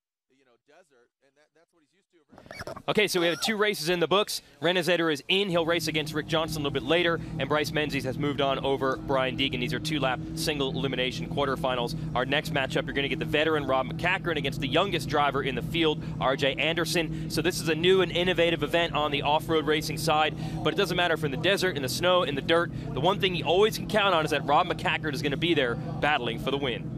desert, and that's what he's used to. Okay, so we have 2 races in the books. Rennezetter is in. He'll race against Rick Johnson a little bit later, and Bryce Menzies has moved on over Brian Deegan. These are 2-lap single elimination quarterfinals. Our next matchup, you're going to get the veteran Rob McCacker against the youngest driver in the field, RJ Anderson. So this is a new and innovative event on the off-road racing side, but it doesn't matter if in the desert, in the snow, in the dirt. The one thing you always can count on is that Rob McCacker is going to be there battling for the win.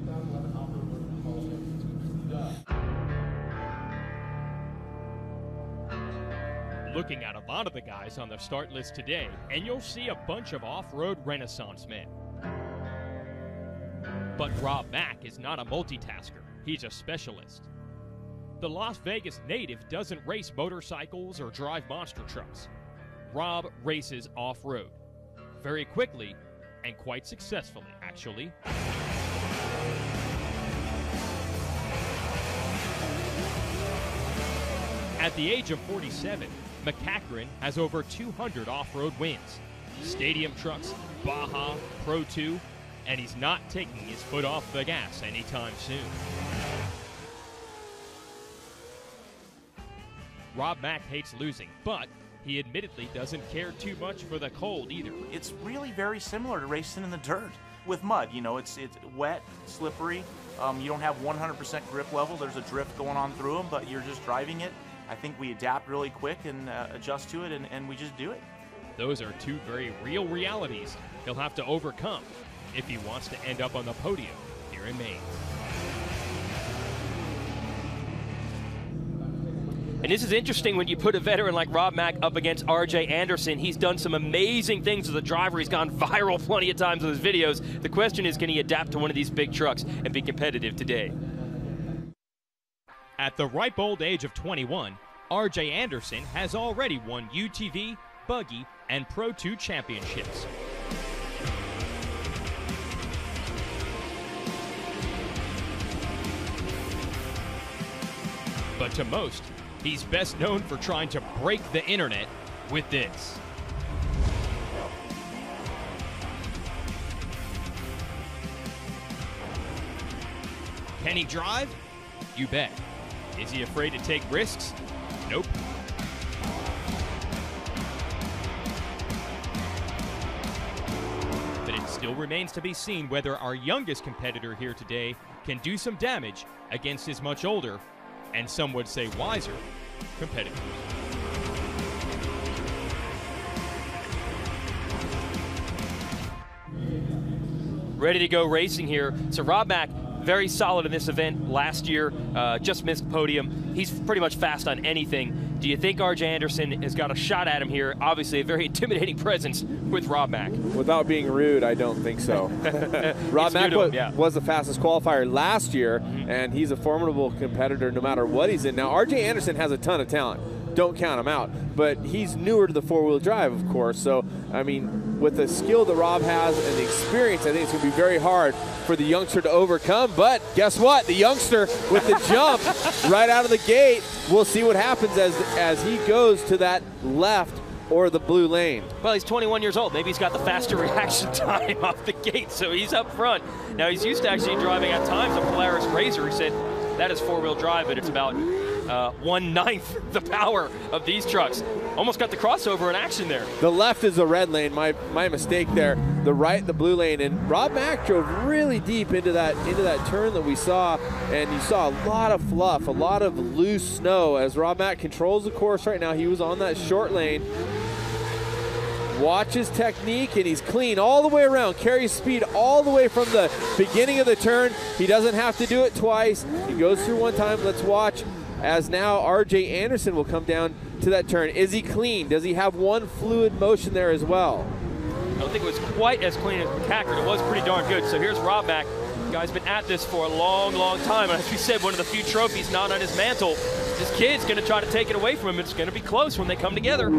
Looking at a lot of the guys on the start list today, and you'll see a bunch of off-road renaissance men. But Rob Mack is not a multitasker. He's a specialist. The Las Vegas native doesn't race motorcycles or drive monster trucks. Rob races off-road. Very quickly, and quite successfully, actually. At the age of 47, McCacker has over 200 off-road wins. Stadium trucks, Baja, Pro 2, and he's not taking his foot off the gas anytime soon. Rob Mack hates losing, but he admittedly doesn't care too much for the cold either. It's really very similar to racing in the dirt with mud. You know, it's wet, slippery. You don't have 100% grip level. There's a drift going on through them, but you're just driving it. I think we adapt really quick and adjust to it, and we just do it. Those are 2 very real realities he'll have to overcome if he wants to end up on the podium here in Maine. And this is interesting when you put a veteran like Rob Mack up against RJ Anderson. He's done some amazing things as a driver. He's gone viral plenty of times with his videos. The question is, can he adapt to one of these big trucks and be competitive today? At the ripe old age of 21, RJ Anderson has already won UTV, Buggy, and Pro 2 championships. But to most, he's best known for trying to break the internet with this. Can he drive? You bet. Is he afraid to take risks? Nope. But it still remains to be seen whether our youngest competitor here today can do some damage against his much older, and some would say wiser, competitor. Ready to go racing here. So Rob Mack, very solid in this event last year, just missed podium. He's pretty much fast on anything. Do you think RJ Anderson has got a shot at him here? Obviously a very intimidating presence with Rob Mack. Without being rude, I don't think so. Rob Mack was the fastest qualifier last year, and he's a formidable competitor no matter what he's in. Now, RJ Anderson has a ton of talent. Don't count him out. But he's newer to the four-wheel drive, of course. So, I mean, with the skill that Rob has and the experience, I think it's going to be very hard for the youngster to overcome. But guess what? The youngster with the jump right out of the gate. We'll see what happens as he goes to that left or the blue lane. Well, he's 21 years old. Maybe he's got the faster reaction time off the gate, so he's up front. Now, he's used to actually driving at times a Polaris Razor. He said that is four-wheel drive, but it's about 1/9 the power of these trucks. Almost got the crossover in action there. The left is the red lane, my mistake there. The right, the blue lane, and Rob Mack drove really deep into that turn that we saw, and you saw a lot of fluff, a lot of loose snow as Rob Mack controls the course right now. He was on that short lane. Watch his technique, and he's clean all the way around, carries speed all the way from the beginning of the turn. He doesn't have to do it twice. He goes through one time. Let's watch as now RJ Anderson will come down to that turn. Is he clean? Does he have one fluid motion there as well? I don't think it was quite as clean as McCackern. It was pretty darn good. So here's Rob Mack. The guy's been at this for a long, long time. And as we said, one of the few trophies not on his mantle. This kid's going to try to take it away from him. It's going to be close when they come together.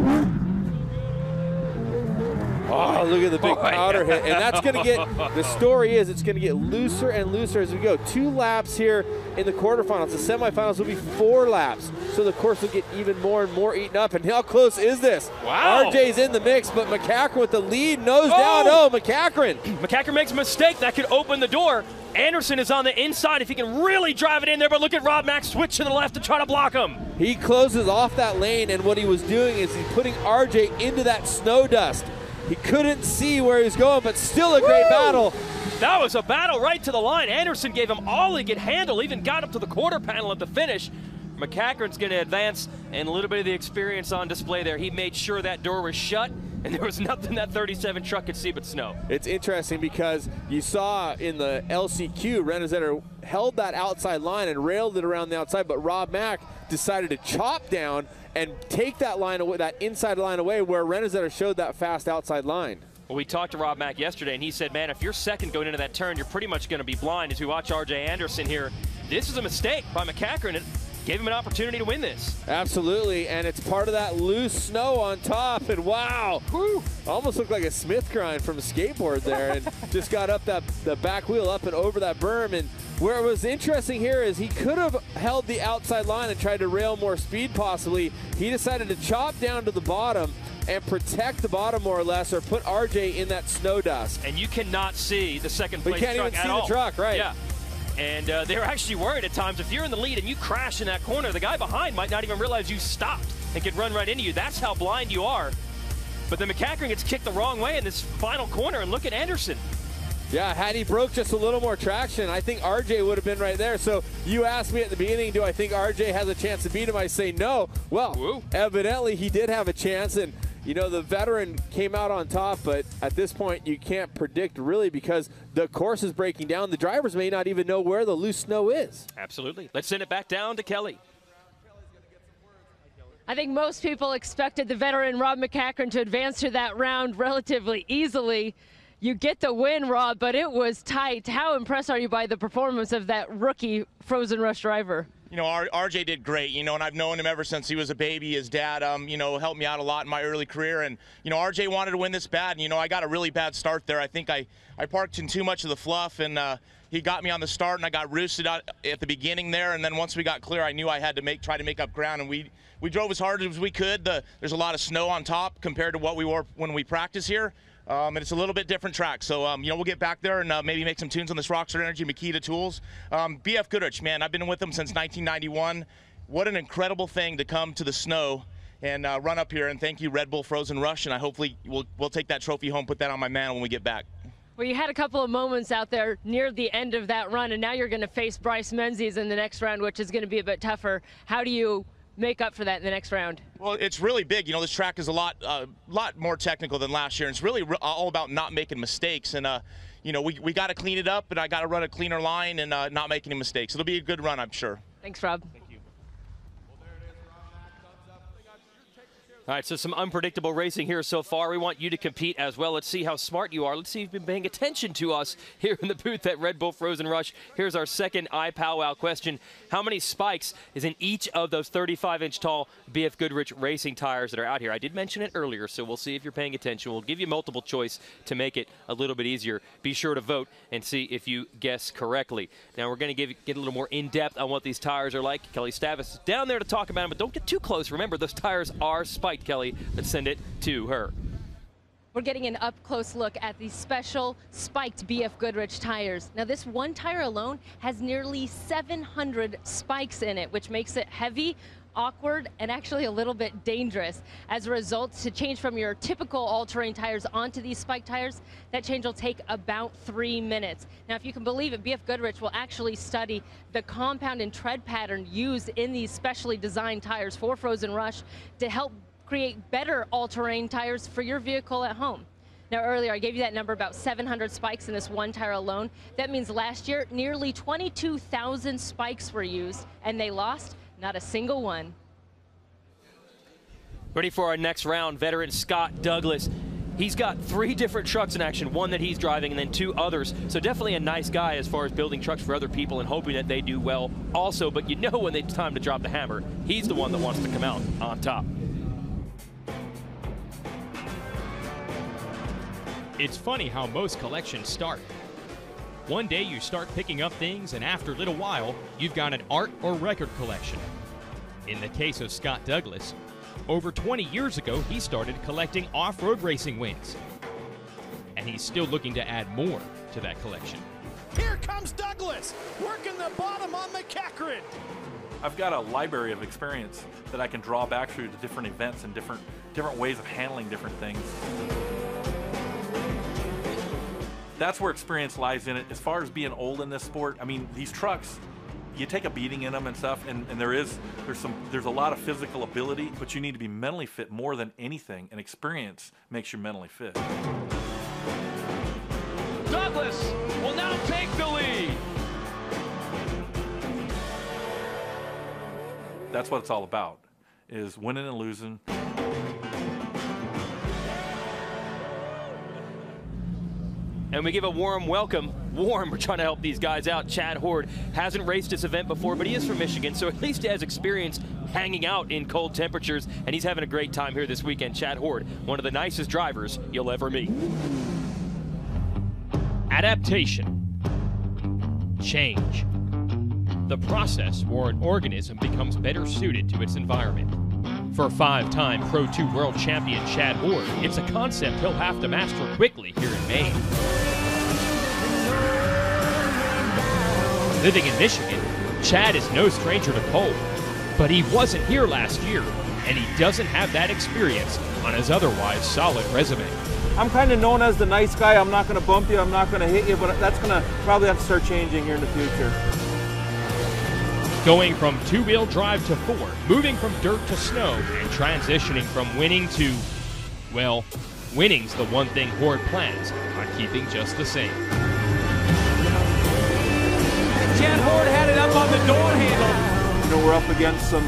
Oh, look at the big powder hit. And that's going to get, the story is it's going to get looser and looser as we go. 2 laps here in the quarterfinals. The semifinals will be 4 laps. So the course will get even more and more eaten up. And how close is this? Wow. RJ's in the mix, but McCackern with the lead, nose down. Oh, McCackern. McCackern makes a mistake. That could open the door. Anderson is on the inside if he can really drive it in there, but look at Rob Mack switch to the left to try to block him. He closes off that lane, and what he was doing is he's putting RJ into that snow dust. He couldn't see where he was going, but still a great battle. That was a battle right to the line. Anderson gave him all he could handle, even got up to the quarter panel at the finish. McCackern's going to advance, and a little bit of the experience on display there. He made sure that door was shut, and there was nothing that 37 truck could see but snow. It's interesting because you saw in the LCQ, Renazetter held that outside line and railed it around the outside, but Rob Mack decided to chop down and take that line away, that inside line away, where Renazetter showed that fast outside line. Well, we talked to Rob Mack yesterday, and he said, man, if you're second going into that turn, you're pretty much going to be blind. As we watch RJ Anderson here, this is a mistake by McCackern, and gave him an opportunity to win this. Absolutely, and it's part of that loose snow on top, and wow, whew, almost looked like a Smith grind from a skateboard there, and just got up the back wheel up and over that berm. And where it was interesting here is he could have held the outside line and tried to rail more speed possibly. He decided to chop down to the bottom and protect the bottom more or less, or put RJ in that snow dust. And you cannot see the second place truck at all. You can't even see the truck, right? Yeah. And they were actually worried at times. If you're in the lead and you crash in that corner, the guy behind might not even realize you stopped and could run right into you. That's how blind you are. But then McCackern gets kicked the wrong way in this final corner, and look at Anderson. Yeah, had he broke just a little more traction, I think RJ would have been right there. So you asked me at the beginning, do I think RJ has a chance to beat him? I say no. Well, evidently he did have a chance, and you know, the veteran came out on top, but at this point you can't predict really because the course is breaking down. The drivers may not even know where the loose snow is. Absolutely. Let's send it back down to Kelly. I think most people expected the veteran Rob McCackern to advance to that round relatively easily. You get the win, Rob, but it was tight. How impressed are you by the performance of that rookie Frozen Rush driver? You know, RJ did great, you know, and I've known him ever since he was a baby. His dad, you know, helped me out a lot in my early career. And, you know, RJ wanted to win this bad. And, you know, I got a really bad start there. I think I parked in too much of the fluff, and he got me on the start, and I got roosted out at the beginning there. And then once we got clear, I knew I had to try to make up ground. And we drove as hard as we could. There's a lot of snow on top compared to what we were when we practice here. And it's a little bit different track. So, you know, we'll get back there and maybe make some tunes on this Rockstar Energy Makita tools. BF Goodrich, man, I've been with them since 1991. What an incredible thing to come to the snow and run up here. And thank you, Red Bull Frozen Rush. And I hopefully we'll take that trophy home, put that on my mantle when we get back. Well, you had a couple of moments out there near the end of that run, and now you're going to face Bryce Menzies in the next round, which is going to be a bit tougher. How do you make up for that in the next round? Well, it's really big. You know, this track is a lot more technical than last year. And it's really all about not making mistakes. And, you know, we got to clean it up, and I got to run a cleaner line and not make any mistakes. It'll be a good run, I'm sure. Thanks, Rob. All right, so some unpredictable racing here so far. We want you to compete as well. Let's see how smart you are. Let's see if you've been paying attention to us here in the booth at Red Bull Frozen Rush. Here's our second iPowwow question. How many spikes is in each of those 35-inch tall BF Goodrich racing tires that are out here? I did mention it earlier, so we'll see if you're paying attention. We'll give you multiple choice to make it a little bit easier. Be sure to vote and see if you guess correctly. Now, we're going to get a little more in-depth on what these tires are like. Kelly Stavis is down there to talk about them, but don't get too close. Remember, those tires are spiked, Kelly. Let's send it to her. We're getting an up-close look at the special spiked BF Goodrich tires. Now, this one tire alone has nearly 700 spikes in it, which makes it heavy, awkward, and actually a little bit dangerous. As a result, to change from your typical all-terrain tires onto these spiked tires, that change will take about 3 minutes. Now, if you can believe it, BF Goodrich will actually study the compound and tread pattern used in these specially designed tires for Frozen Rush to help create better all-terrain tires for your vehicle at home. Now, earlier I gave you that number, about 700 spikes in this one tire alone. That means last year nearly 22,000 spikes were used, and they lost not a single one. Ready for our next round, veteran Scott Douglas. He's got 3 different trucks in action, one that he's driving and then 2 others. So definitely a nice guy as far as building trucks for other people and hoping that they do well also. But you know when it's time to drop the hammer, he's the one that wants to come out on top. It's funny how most collections start. One day you start picking up things, and after a little while, you've got an art or record collection. In the case of Scott Douglas, over 20 years ago, he started collecting off-road racing wins. And he's still looking to add more to that collection. Here comes Douglas, working the bottom on McEachran. I've got a library of experience that I can draw back through to different events and different ways of handling different things. That's where experience lies in it. As far as being old in this sport, I mean, these trucks, you take a beating in them and stuff, and there's a lot of physical ability, but you need to be mentally fit more than anything, and experience makes you mentally fit. Douglas will now take the lead. That's what it's all about, is winning and losing. And we give a warm welcome. We're trying to help these guys out. Chad Horde hasn't raced this event before, but he is from Michigan, so at least he has experience hanging out in cold temperatures, and he's having a great time here this weekend. Chad Horde, one of the nicest drivers you'll ever meet. Adaptation. Change. The process where an organism becomes better suited to its environment. For 5-time Pro 2 World Champion Chad Horde, it's a concept he'll have to master quickly here in Maine. Living in Michigan, Chad is no stranger to cold, but he wasn't here last year, and he doesn't have that experience on his otherwise solid resume. I'm kind of known as the nice guy. I'm not going to bump you, I'm not going to hit you, but that's going to probably have to start changing here in the future. Going from 2-wheel drive to 4, moving from dirt to snow, and transitioning from winning to, well, winning's the one thing Horde plans on keeping just the same. Chad Horde had it up on the door handle. You know, we're up against some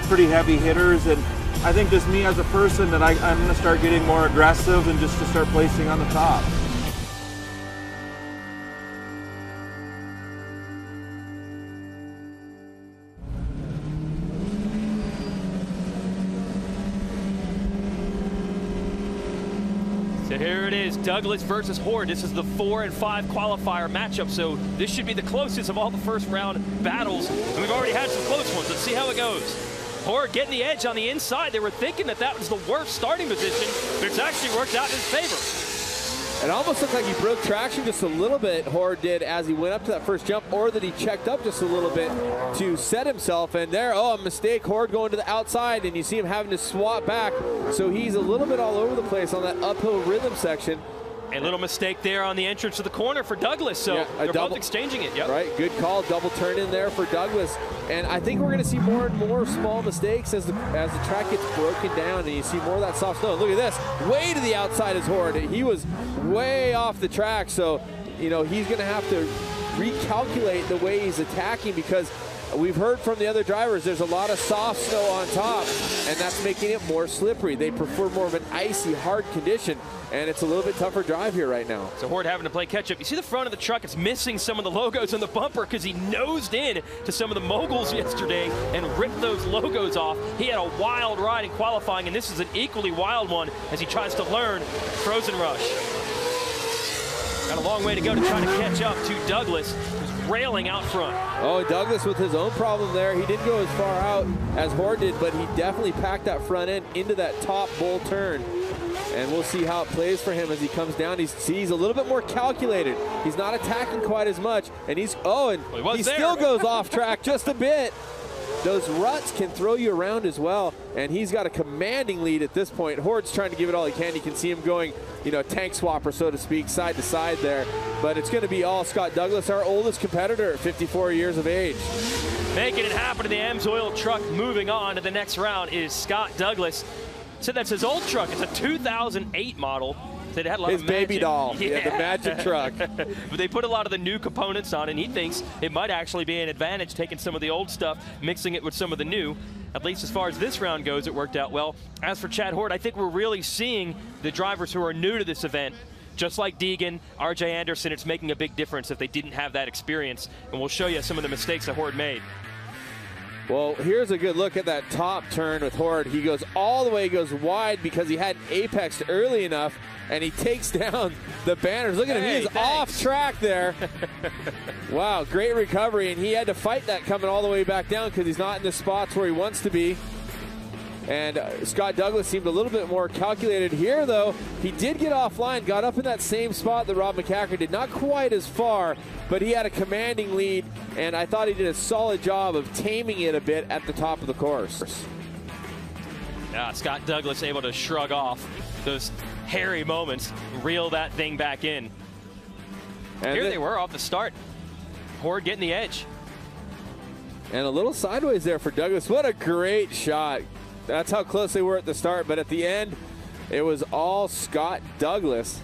pretty heavy hitters, and I think just me as a person that I'm going to start getting more aggressive and just to start placing on the top. So here it is, Douglas versus Horde. This is the 4 and 5 qualifier matchup, so this should be the closest of all the first round battles. And we've already had some close ones. Let's see how it goes. Horde getting the edge on the inside. They were thinking that that was the worst starting position, but it's actually worked out in his favor. It almost looked like he broke traction just a little bit, Horde did, as he went up to that first jump, or that he checked up just a little bit to set himself. And there, oh, a mistake, Horde going to the outside, and you see him having to swap back. So he's a little bit all over the place on that uphill rhythm section. A little mistake there on the entrance to the corner for Douglas, so yeah, they're both exchanging it. Yep. Right, good call, double turn in there for Douglas. And I think we're going to see more and more small mistakes as the track gets broken down and you see more of that soft snow. Look at this, way to the outside is Horde. He was way off the track, so you know he's going to have to recalculate the way he's attacking, because we've heard from the other drivers there's a lot of soft snow on top, and that's making it more slippery. They prefer more of an icy, hard condition, and it's a little bit tougher drive here right now. So Horde having to play catch-up. You see the front of the truck, it's missing some of the logos on the bumper because he nosed in to some of the moguls yesterday and ripped those logos off. He had a wild ride in qualifying, and this is an equally wild one as he tries to learn Frozen Rush. Got a long way to go to try to catch up to Douglas, who's railing out front. Oh, Douglas with his own problem there. He didn't go as far out as Horde did, but he definitely packed that front end into that top bull turn. And we'll see how it plays for him as he comes down. He's a little bit more calculated. He's not attacking quite as much. And he still goes off track just a bit. Those ruts can throw you around as well, and he's got a commanding lead at this point. Horde's trying to give it all he can. You can see him going, you know, tank swapper, so to speak, side to side there. But it's going to be all Scott Douglas, our oldest competitor at 54 years of age. Making it happen to the AMSOIL truck. Moving on to the next round is Scott Douglas. So that's his old truck. It's a 2008 model. It had a lot his of baby doll, yeah, the magic truck. But they put a lot of the new components on, and he thinks it might actually be an advantage taking some of the old stuff, mixing it with some of the new. At least as far as this round goes, it worked out well. As for Chad Horde, I think we're really seeing the drivers who are new to this event, just like Deegan, RJ Anderson, it's making a big difference if they didn't have that experience. And we'll show you some of the mistakes that Horde made. Well, here's a good look at that top turn with Horde. He goes all the way, goes wide because he hadn't apexed early enough, and he takes down the banners. Look at him, he is off track there. Wow, great recovery, and he had to fight that coming all the way back down because he's not in the spots where he wants to be. And Scott Douglas seemed a little bit more calculated here, though. He did get offline, got up in that same spot that Rob McCacker did. Not quite as far, but he had a commanding lead, and I thought he did a solid job of taming it a bit at the top of the course. Yeah, Scott Douglas able to shrug off those hairy moments, reel that thing back in. And here they were off the start. Horde getting the edge. And a little sideways there for Douglas. What a great shot. That's how close they were at the start, but at the end, it was all Scott Douglas.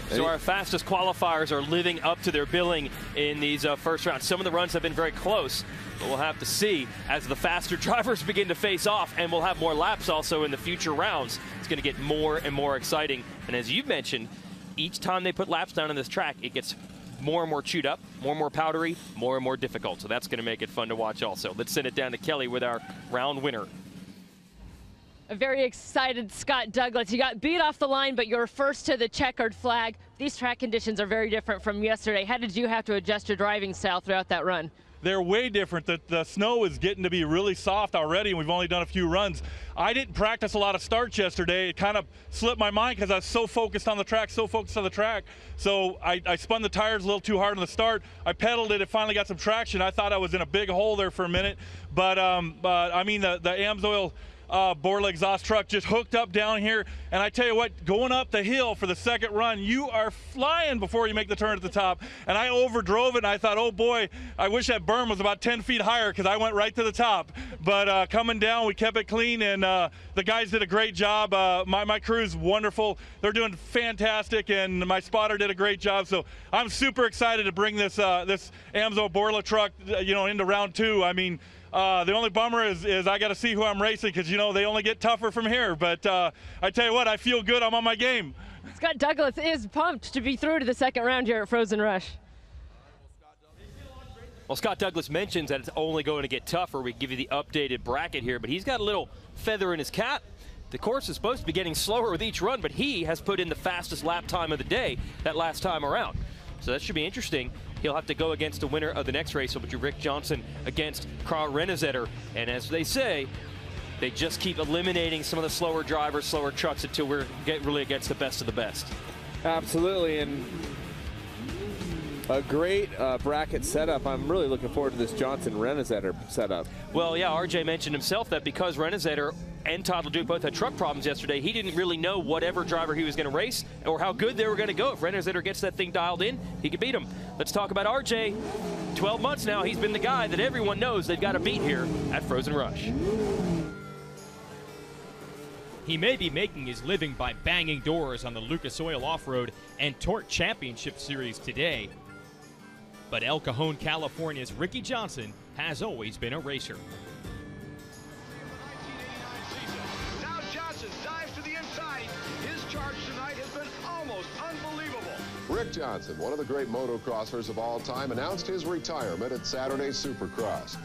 So our fastest qualifiers are living up to their billing in these first rounds. Some of the runs have been very close, but we'll have to see as the faster drivers begin to face off, and we'll have more laps also in the future rounds. It's going to get more and more exciting. And as you mentioned, each time they put laps down on this track, it gets more and more chewed up, more and more powdery, more and more difficult. So that's going to make it fun to watch also. Let's send it down to Kelly with our round winner. A very excited Scott Douglas. You got beat off the line, but you're first to the checkered flag. These track conditions are very different from yesterday. How did you have to adjust your driving style throughout that run? They're way different. The snow is getting to be really soft already, and we've only done a few runs. I didn't practice a lot of starts yesterday. It kind of slipped my mind because I was so focused on the track, So I spun the tires a little too hard on the start. I pedaled it. It finally got some traction. I thought I was in a big hole there for a minute. But I mean, the AMSOIL Borla exhaust truck just hooked up down here, and I tell you what, going up the hill for the second run, you are flying before you make the turn at the top. And I overdrove it, and I thought, oh boy, I wish that berm was about 10 feet higher because I went right to the top. But coming down, we kept it clean, and the guys did a great job. My crew's wonderful. They're doing fantastic, and my spotter did a great job. So I'm super excited to bring this this AMSOIL Borla truck, into round two. I mean, the only bummer is I got to see who I'm racing because, they only get tougher from here. But I tell you what, I feel good. I'm on my game. Scott Douglas is pumped to be through to the second round here at Frozen Rush. Well, Scott Douglas mentions that it's only going to get tougher. We give you the updated bracket here, but he's got a little feather in his cap. The course is supposed to be getting slower with each run, but he has put in the fastest lap time of the day that last time around. So that should be interesting. He'll have to go against the winner of the next race, which will be Rick Johnson against Carl Renezetter. And as they say, They just keep eliminating some of the slower drivers, slower trucks until we're really against the best of the best. Absolutely, and a great bracket setup. I'm really looking forward to this Johnson-Renesetter setup. Well, yeah, RJ mentioned himself that because Renesetter and Todd LeDuc both had truck problems yesterday, he didn't really know whatever driver he was going to race or how good they were going to go. If Renesetter gets that thing dialed in, he could beat him. Let's talk about RJ. 12 months now, he's been the guy that everyone knows they've got to beat here at Frozen Rush. He may be making his living by banging doors on the Lucas Oil Off-Road and Torque Championship Series today, but El Cajon, California's Ricky Johnson has always been a racer. Now Johnson dives to the inside. His charge tonight has been almost unbelievable. Rick Johnson, one of the great motocrossers of all time, announced his retirement at Saturday's Supercross.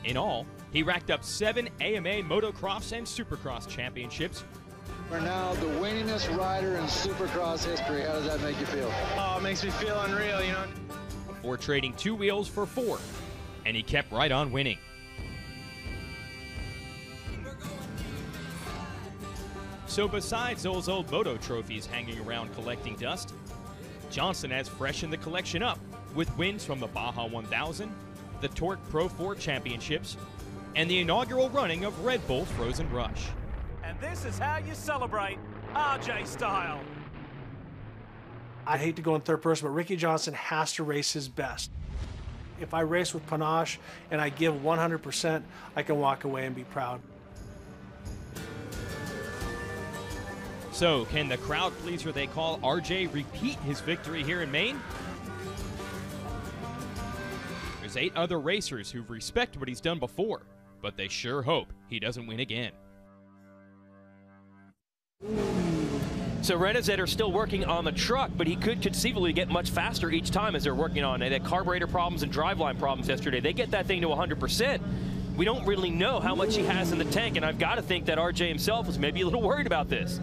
In all, he racked up 7 AMA Motocross and Supercross championships. We're now the winningest rider in Supercross history. How does that make you feel? Oh, it makes me feel unreal, you know. Before trading 2 wheels for 4, and he kept right on winning. So besides those old moto trophies hanging around collecting dust, Johnson has freshened the collection up with wins from the Baja 1000, the Torque Pro 4 Championships, and the inaugural running of Red Bull Frozen Rush. And this is how you celebrate RJ style. I hate to go in third person, but Ricky Johnson has to race his best. If I race with panache and I give 100%, I can walk away and be proud. So, can the crowd pleaser they call RJ repeat his victory here in Maine? There's 8 other racers who respect what he's done before, but they sure hope he doesn't win again. So Renesetter still working on the truck, but he could conceivably get much faster each time as they're working on it. They had carburetor problems and driveline problems yesterday. They get that thing to 100%. We don't really know how much he has in the tank, and I've got to think that RJ himself was maybe a little worried about this.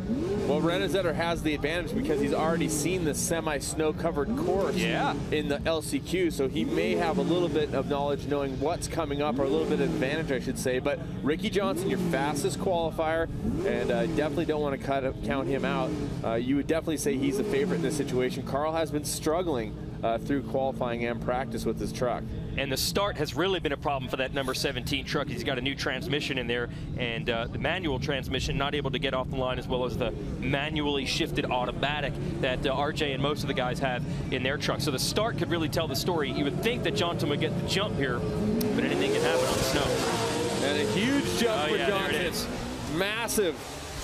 Well, Renesetter has the advantage because he's already seen the semi-snow-covered course in the LCQ, so he may have a little bit of knowledge knowing what's coming up, or a little bit of advantage, I should say. But Ricky Johnson, your fastest qualifier, and definitely don't want to count him out. You would definitely say he's the favorite in this situation. Carl has been struggling through qualifying and practice with his truck. And the start has really been a problem for that number 17 truck. He's got a new transmission in there, and the manual transmission not able to get off the line, as well as the manually shifted automatic that RJ and most of the guys have in their truck. So the start could really tell the story. You would think that Johnson would get the jump here, but anything can happen on the snow. And a huge jump for Johnson. There it is. Massive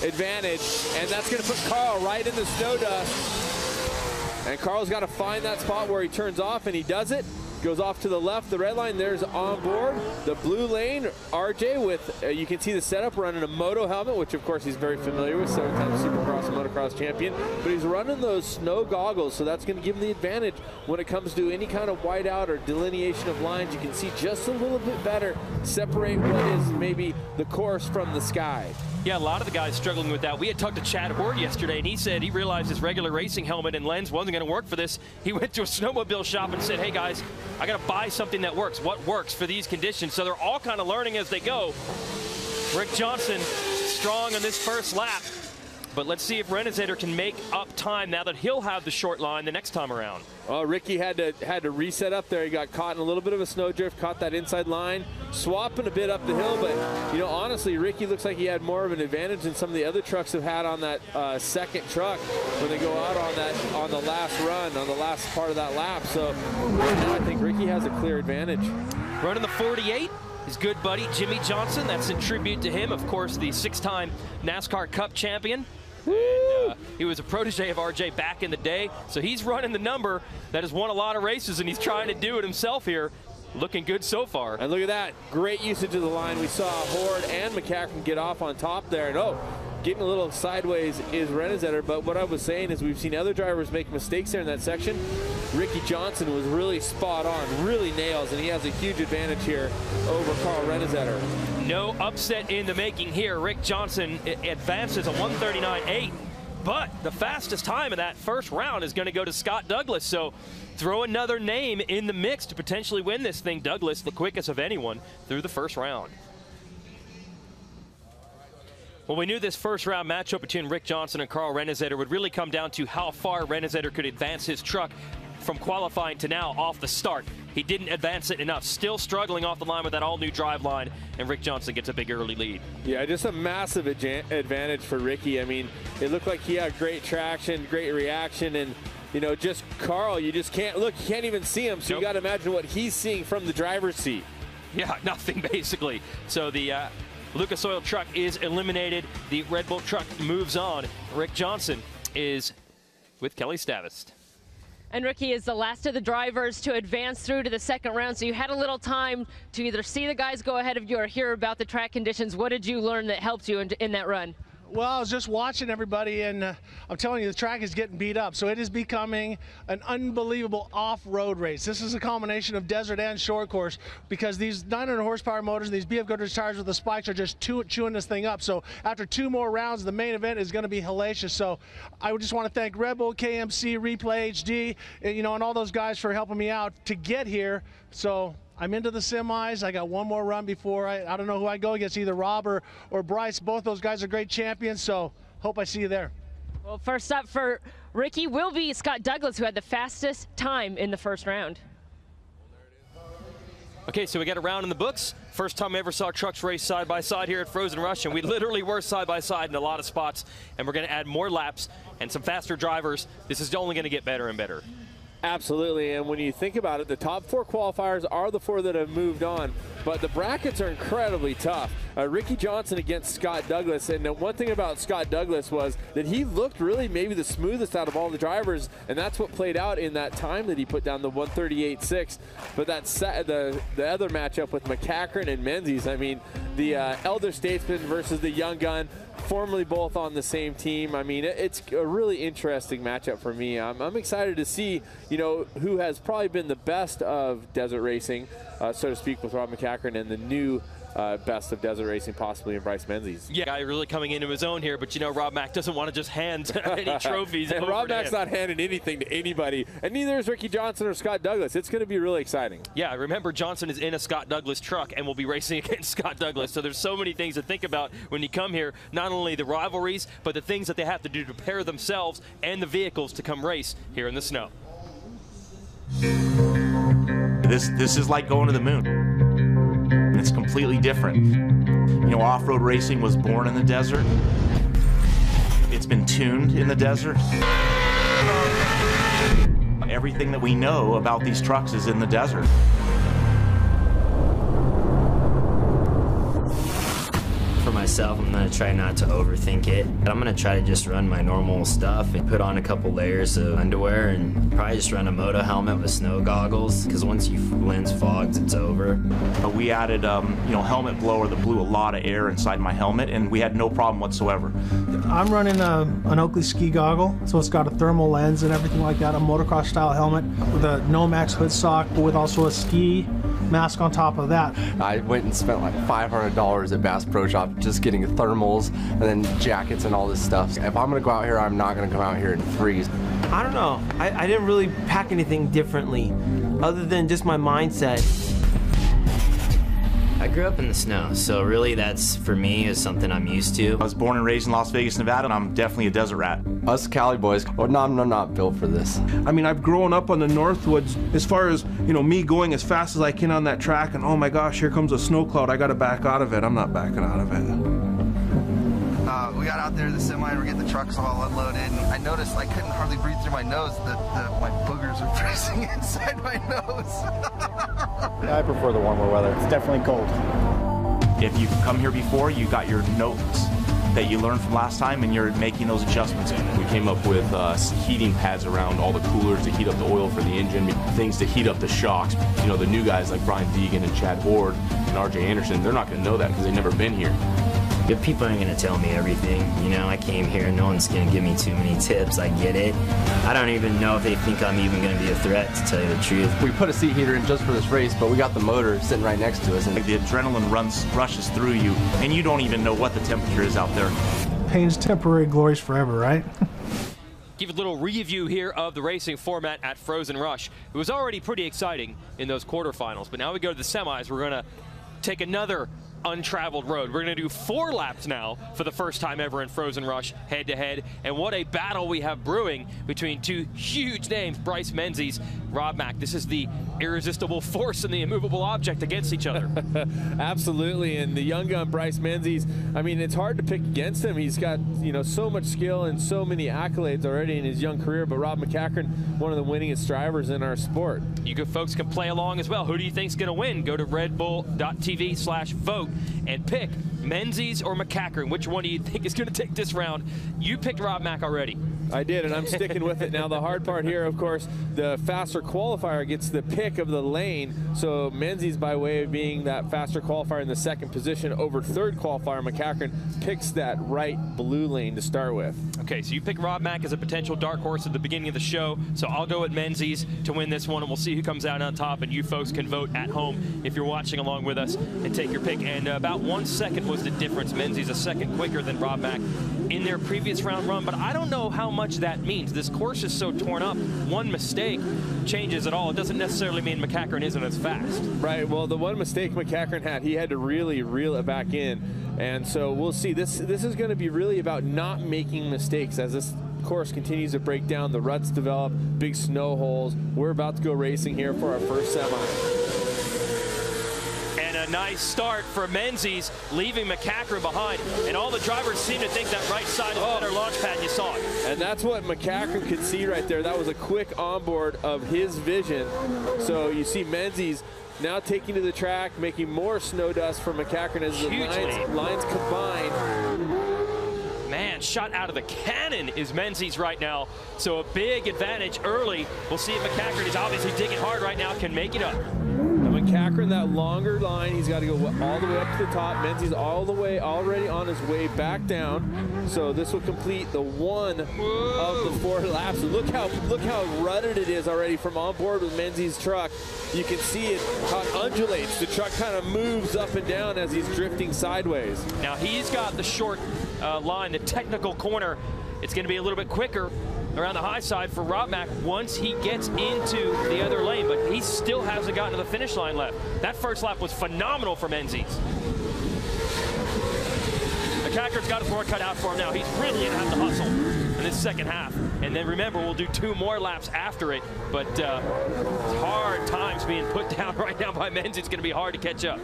advantage, and that's going to put Carl right in the snow dust. And Carl's got to find that spot where he turns off, and he does it. Goes off to the left, the red line, there's on board. The blue lane, RJ with, you can see the setup, running a moto helmet, which of course he's very familiar with, 7-time Supercross and motocross champion. But he's running those snow goggles, so that's going to give him the advantage when it comes to any kind of whiteout or delineation of lines. You can see just a little bit better, separate what is maybe the course from the sky. Yeah, a lot of the guys struggling with that. We had talked to Chad Horde yesterday, and he said he realized his regular racing helmet and lens wasn't going to work for this. He went to a snowmobile shop and said, hey guys, I got to buy something that works. What works for these conditions? So they're all kind of learning as they go. Rick Johnson strong on this first lap. But let's see if Renesetter can make up time now that he'll have the short line the next time around. Well, Ricky had to reset up there. He got caught in a little bit of a snowdrift, caught that inside line, swapping a bit up the hill. But, you know, honestly, Ricky looks like he had more of an advantage than some of the other trucks have had on that second truck when they go out on the last run, on the last part of that lap. So right now I think Ricky has a clear advantage. Running the 48. His good buddy, Jimmy Johnson. That's in tribute to him. Of course, the 6-time NASCAR Cup champion. And, he was a protege of RJ back in the day. So he's running the number that has won a lot of races, and he's trying to do it himself here. Looking good so far. And look at that. Great usage of the line. We saw Horde and McCaffrey get off on top there. And getting a little sideways is Renesetter. But what I was saying is we've seen other drivers make mistakes there in that section. Ricky Johnson was really spot on, really nails, and he has a huge advantage here over Carl Renesetter. No upset in the making here. Rick Johnson advances a 139.8, but the fastest time of that first round is going to go to Scott Douglas. So throw another name in the mix to potentially win this thing. Douglas, the quickest of anyone through the first round. Well, we knew this first round matchup between Rick Johnson and Carl Renesetter would really come down to how far Renesetter could advance his truck from qualifying to now off the start. He didn't advance it enough, still struggling off the line with that all-new drive line, and Rick Johnson gets a big early lead. Yeah, just a massive advantage for Ricky. I mean, it looked like he had great traction, great reaction, and you know, just Carl, you just can't look, you can't even see him, so you got to imagine what he's seeing from the driver's seat. Yeah, nothing basically. So the Lucas Oil truck is eliminated. The Red Bull truck moves on. Rick Johnson is with Kelly Stavist. And Ricky is the last of the drivers to advance through to the second round, so you had a little time to either see the guys go ahead of you or hear about the track conditions. What did you learn that helped you in that run? Well, I was just watching everybody, and I'm telling you, the track is getting beat up. So it is becoming an unbelievable off-road race. This is a combination of desert and short course because these 900 horsepower motors, these BF Goodrich tires with the spikes are just chewing this thing up. So after 2 more rounds, the main event is going to be hellacious. So I would just want to thank Red Bull, KMC, Replay HD, and all those guys for helping me out to get here. So I'm into the semis. I got one more run before I don't know who I go against, either Rob or Bryce. Both those guys are great champions, so hope I see you there. Well, first up for Ricky will be Scott Douglas, who had the fastest time in the first round. Okay, so we got a round in the books. First time I ever saw trucks race side by side here at Frozen Rush, and we literally were side by side in a lot of spots, and we're going to add more laps and some faster drivers. This is only going to get better and better. Absolutely, and when you think about it, the top 4 qualifiers are the 4 that have moved on, but the brackets are incredibly tough. Ricky Johnson against Scott Douglas, and the one thing about Scott Douglas was that he looked really maybe the smoothest out of all the drivers, and that's what played out in that time that he put down, the 138.6. But that's the other matchup with McCachran and Menzies. I mean, the elder statesman versus the young gun, formerly both on the same team. I mean, it's a really interesting matchup for me. I'm excited to see, who has probably been the best of desert racing, so to speak, with Rob McCachran and the new best of desert racing, possibly in Bryce Menzies. Yeah, guy really coming into his own here, but Rob Mack doesn't want to just hand any trophies. And Rob Mack's not handing anything to anybody, and neither is Ricky Johnson or Scott Douglas. It's going to be really exciting. Yeah, remember Johnson is in a Scott Douglas truck and will be racing against Scott Douglas, so there's so many things to think about when you come here, not only the rivalries, but the things that they have to do to prepare themselves and the vehicles to come race here in the snow. This is like going to the moon. It's completely different. Off-road racing was born in the desert. It's been tuned in the desert. Everything that we know about these trucks is in the desert. For myself, I'm going to try not to overthink it. I'm going to try to just run my normal stuff and put on a couple layers of underwear and probably just run a moto helmet with snow goggles, because once your lens fogs, it's over. We added, helmet blower that blew a lot of air inside my helmet, and we had no problem whatsoever. I'm running an Oakley ski goggle, so it's got a thermal lens and everything like that, a motocross style helmet with a Nomax hood sock, but with also a ski mask on top of that. I went and spent like $500 at Bass Pro Shop just getting thermals and then jackets and all this stuff. If I'm gonna go out here, I'm not gonna come out here and freeze. I don't know. I didn't really pack anything differently other than just my mindset. I grew up in the snow, so really that's, for me, is something I'm used to. I was born and raised in Las Vegas, Nevada, and I'm definitely a desert rat. Us Cali boys, I'm not built for this. I mean, I've grown up on the Northwoods as far as, me going as fast as I can on that track, and oh my gosh, here comes a snow cloud, I gotta back out of it. I'm not backing out of it. We got out there to the semi and we're getting the trucks all unloaded, and I noticed I couldn't hardly breathe through my nose, that my boogers were freezing inside my nose. Yeah, I prefer the warmer weather. It's definitely cold. If you've come here before, you got your notes that you learned from last time and you're making those adjustments. We came up with heating pads around all the coolers to heat up the oil for the engine, things to heat up the shocks. The new guys like Brian Deegan and Chad Ward and RJ Anderson, they're not going to know that because they've never been here. If people aren't going to tell me everything, I came here, no one's going to give me too many tips, I get it. I don't even know if they think I'm even going to be a threat, to tell you the truth. We put a seat heater in just for this race, but we got the motor sitting right next to us. And the adrenaline rushes through you, and you don't even know what the temperature is out there. Pain's temporary, glory's forever, right? Give a little review here of the racing format at Frozen Rush. It was already pretty exciting in those quarterfinals, but now we go to the semis. We're going to take another untraveled road. We're going to do 4 laps now for the first time ever in Frozen Rush, head-to-head. And what a battle we have brewing between 2 huge names, Bryce Menzies, Rob Mack. This is the irresistible force and the immovable object against each other. Absolutely, and the young gun Bryce Menzies, I mean, it's hard to pick against him. He's got, you know, so much skill and so many accolades already in his young career, but Rob McCachran, one of the winningest drivers in our sport. You good folks can play along as well. Who do you think's going to win? Go to redbull.tv/vote and pick Menzies or McCachran. Which one do you think is going to take this round? You picked Rob Mack already. I did, and I'm sticking with it. Now, the hard part here, of course, the faster qualifier gets the pick of the lane. So Menzies, by way of being that faster qualifier in the second position over third qualifier, McCachran picks that right blue lane to start with. Okay, so you pick Rob Mack as a potential dark horse at the beginning of the show. So I'll go at Menzies to win this one, and we'll see who comes out on top. And you folks can vote at home if you're watching along with us and take your pick. And about 1 second was the difference. Menzies a second quicker than Rob Mack in their previous round run, but I don't know how much that means. This course is so torn up. One mistake changes it all. It doesn't necessarily mean McCachran isn't as fast. Right, well, the one mistake McCachran had, he had to really reel it back in. And so we'll see. This is going to be really about not making mistakes as this course continues to break down. The ruts develop, big snow holes. We're about to go racing here for our first semi. And a nice start for Menzies, leaving McCachran behind. And all the drivers seem to think that right side is a better launch pad, and you saw it. And that's what McCachran could see right there. That was a quick onboard of his vision. So you see Menzies now taking to the track, making more snow dust for McCachran as the lines combine. Man, shot out of the cannon is Menzies right now. So a big advantage early. We'll see if McCachran is obviously digging hard right now, can make it up. McCachran, that longer line, he's got to go all the way up to the top. Menzies all the way, already on his way back down. So this will complete the one of the 4 laps. Look how rutted it is already from on board with Menzies' truck. You can see it, how it undulates. The truck kind of moves up and down as he's drifting sideways. Now he's got the short line, the technical corner. It's going to be a little bit quicker around the high side for Rob Mack once he gets into the other lane, but he still hasn't gotten to the finish line left. That first lap was phenomenal for Menzies. McCachran's got his work cut out for him now. He's really going to have to hustle in this second half. And then remember, we'll do 2 more laps after it, but hard times being put down right now by Menzies. It's going to be hard to catch up.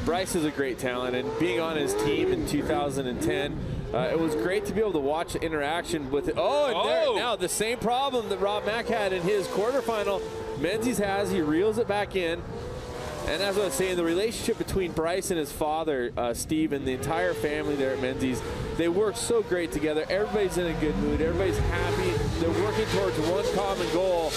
Bryce is a great talent, and being on his team in 2010, it was great to be able to watch the interaction with it. There, now the same problem that Rob Mack had in his quarterfinal, Menzies has. He reels it back in. And as I was saying, the relationship between Bryce and his father, Steve, and the entire family there at Menzies, they work so great together. Everybody's in a good mood. Everybody's happy. They're working towards one common goal.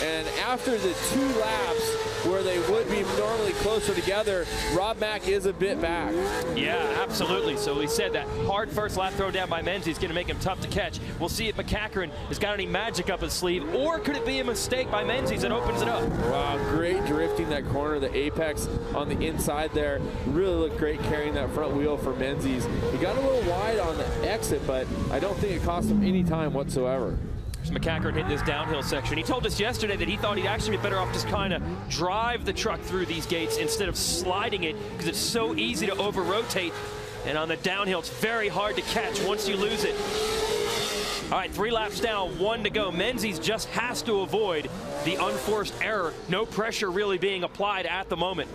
And after the 2 laps where they would be normally closer together, Rob Mack is a bit back. Yeah, absolutely. So he said that hard first lap throw down by Menzies is going to make him tough to catch. We'll see if McCachran has got any magic up his sleeve, or could it be a mistake by Menzies that opens it up? Wow, great drifting that corner, the apex on the inside there. Really looked great carrying that front wheel for Menzies. He got a little wide on the exit, but I don't think it cost him any time whatsoever. McCachran hitting this downhill section. He told us yesterday that he thought he'd actually be better off just kind of drive the truck through these gates instead of sliding it, because it's so easy to over-rotate. And on the downhill, it's very hard to catch once you lose it. All right, 3 laps down, 1 to go. Menzies just has to avoid the unforced error. No pressure really being applied at the moment.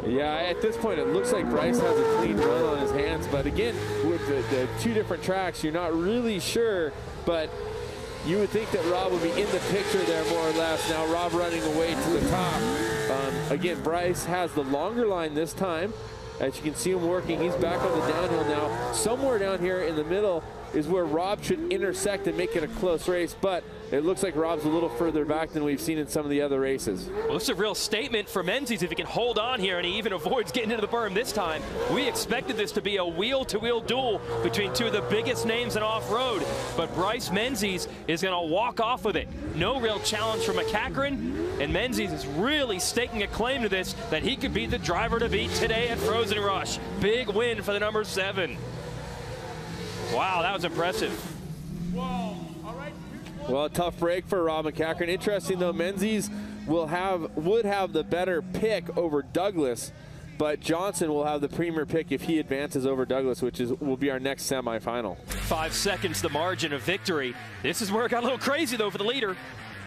Yeah, at this point, it looks like Bryce has a clean run on his hands. But again, with the 2 different tracks, you're not really sure. But you would think that Rob would be in the picture there more or less. Now Rob running away to the top. Again, Bryce has the longer line this time. As you can see him working, he's back on the downhill now. Somewhere down here in the middle is where Rob should intersect and make it a close race, but it looks like Rob's a little further back than we've seen in some of the other races. Well, it's a real statement for Menzies if he can hold on here, and he even avoids getting into the berm this time. We expected this to be a wheel-to-wheel duel between 2 of the biggest names in off-road, but Bryce Menzies is going to walk off with it. No real challenge for McCachran, and Menzies is really staking a claim to this, that he could be the driver to beat today at Frozen Rush. Big win for the number 7. Wow, that was impressive. Well, a tough break for Rob McCachran. Interesting though, Menzies would have the better pick over Douglas. but Johnson will have the premier pick if he advances over Douglas, which will be our next semifinal. 5 seconds the margin of victory. This is where it got a little crazy, though, for the leader.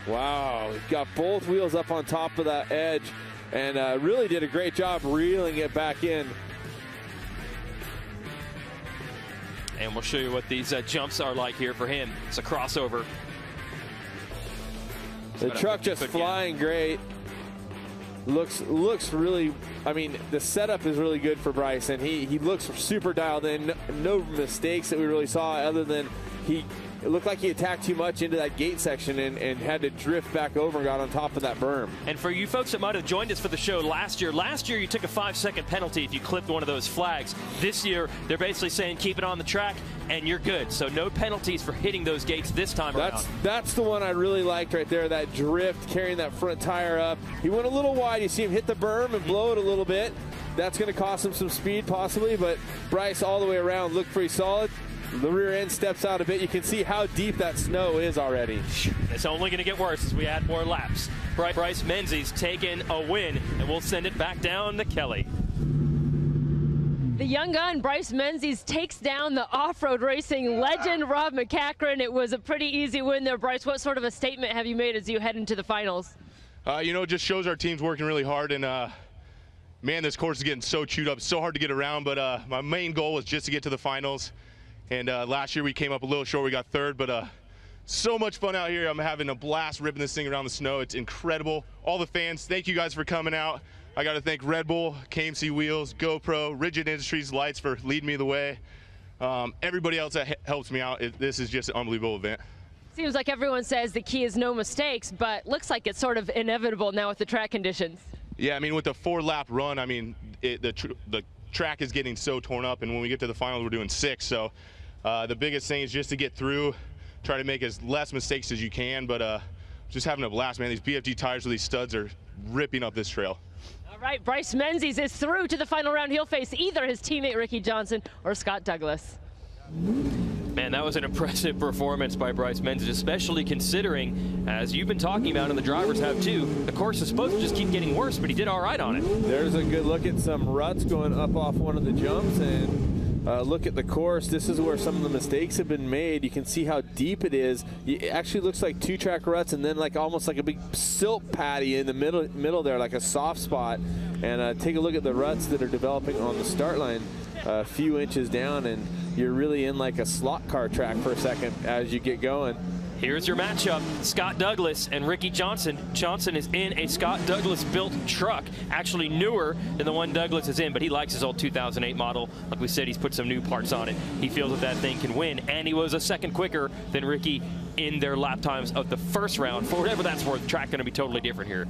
Wow, got both wheels up on top of that edge and really did a great job reeling it back in. And we'll show you what these jumps are like here for him. It's a crossover. The truck just flying great. Looks really, I mean, the setup is really good for Bryce, and he looks super dialed in. No mistakes that we really saw, other than it looked like he attacked too much into that gate section and had to drift back over and got on top of that berm. And for you folks that might have joined us for the show last year you took a 5-second penalty if you clipped one of those flags. This year, they're basically saying keep it on the track and you're good. So no penalties for hitting those gates this time around. That's the one I really liked right there, that drift, carrying that front tire up. He went a little wide. You see him hit the berm and blow it a little bit. That's going to cost him some speed possibly, but Bryce all the way around looked pretty solid. The rear end steps out a bit. You can see how deep that snow is already. It's only going to get worse as we add more laps. Bryce Menzies taking a win, and we'll send it back down to Kelly. The young gun, Bryce Menzies, takes down the off-road racing legend, Rob McCachran. It was a pretty easy win there. Bryce, what sort of a statement have you made as you head into the finals? You know, it just shows our team's working really hard, and man, this course is getting so chewed up. It's so hard to get around, but my main goal was just to get to the finals. And last year we came up a little short. We got third, but so much fun out here. I'm having a blast ripping this thing around the snow. It's incredible. All the fans, thank you guys for coming out. I got to thank Red Bull, KMC Wheels, GoPro, Rigid Industries Lights for leading me the way. Everybody else that helps me out. This is just an unbelievable event. Seems like everyone says the key is no mistakes, but looks like it's sort of inevitable now with the track conditions. Yeah, I mean, with the 4-lap run, I mean, the track is getting so torn up, and when we get to the finals, we're doing 6. So the biggest thing is just to get through, try to make as less mistakes as you can, but just having a blast, man. These BFG tires with these studs are ripping up this trail. All right, Bryce Menzies is through to the final round. He'll face either his teammate Ricky Johnson or Scott Douglas. Man, that was an impressive performance by Bryce Menzies, especially considering, as you've been talking about and the drivers have too, the course is supposed to just keep getting worse, but he did all right on it. There's a good look at some ruts going up off one of the jumps, and look at the course. This is where some of the mistakes have been made. You can see how deep it is. It actually looks like 2-track ruts and then like almost like a big silt patty in the middle there, like a soft spot. And take a look at the ruts that are developing on the start line a few inches down, and you're really in like a slot car track for a second as you get going. Here's your matchup, Scott Douglas and Ricky Johnson. Johnson is in a Scott Douglas built truck, actually newer than the one Douglas is in, but he likes his old 2008 model. Like we said, he's put some new parts on it. He feels that thing can win, and he was a second quicker than Ricky in their lap times of the first round. For whatever that's worth, the track gonna be totally different here.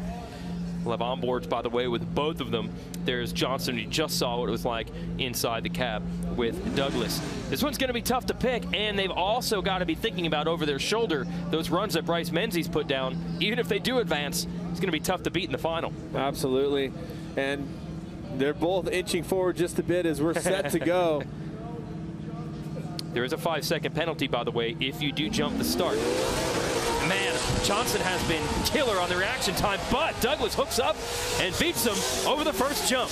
We'll have onboards, by the way, with both of them. There's Johnson. You just saw what it was like inside the cab with Douglas. This one's going to be tough to pick, and they've also got to be thinking about over their shoulder those runs that Bryce Menzies put down. Even if they do advance, it's going to be tough to beat in the final. Absolutely. And they're both inching forward just a bit as we're set to go. There is a 5-second penalty, by the way, if you do jump the start. Man, Johnson has been killer on the reaction time, but Douglas hooks up and beats him over the first jump.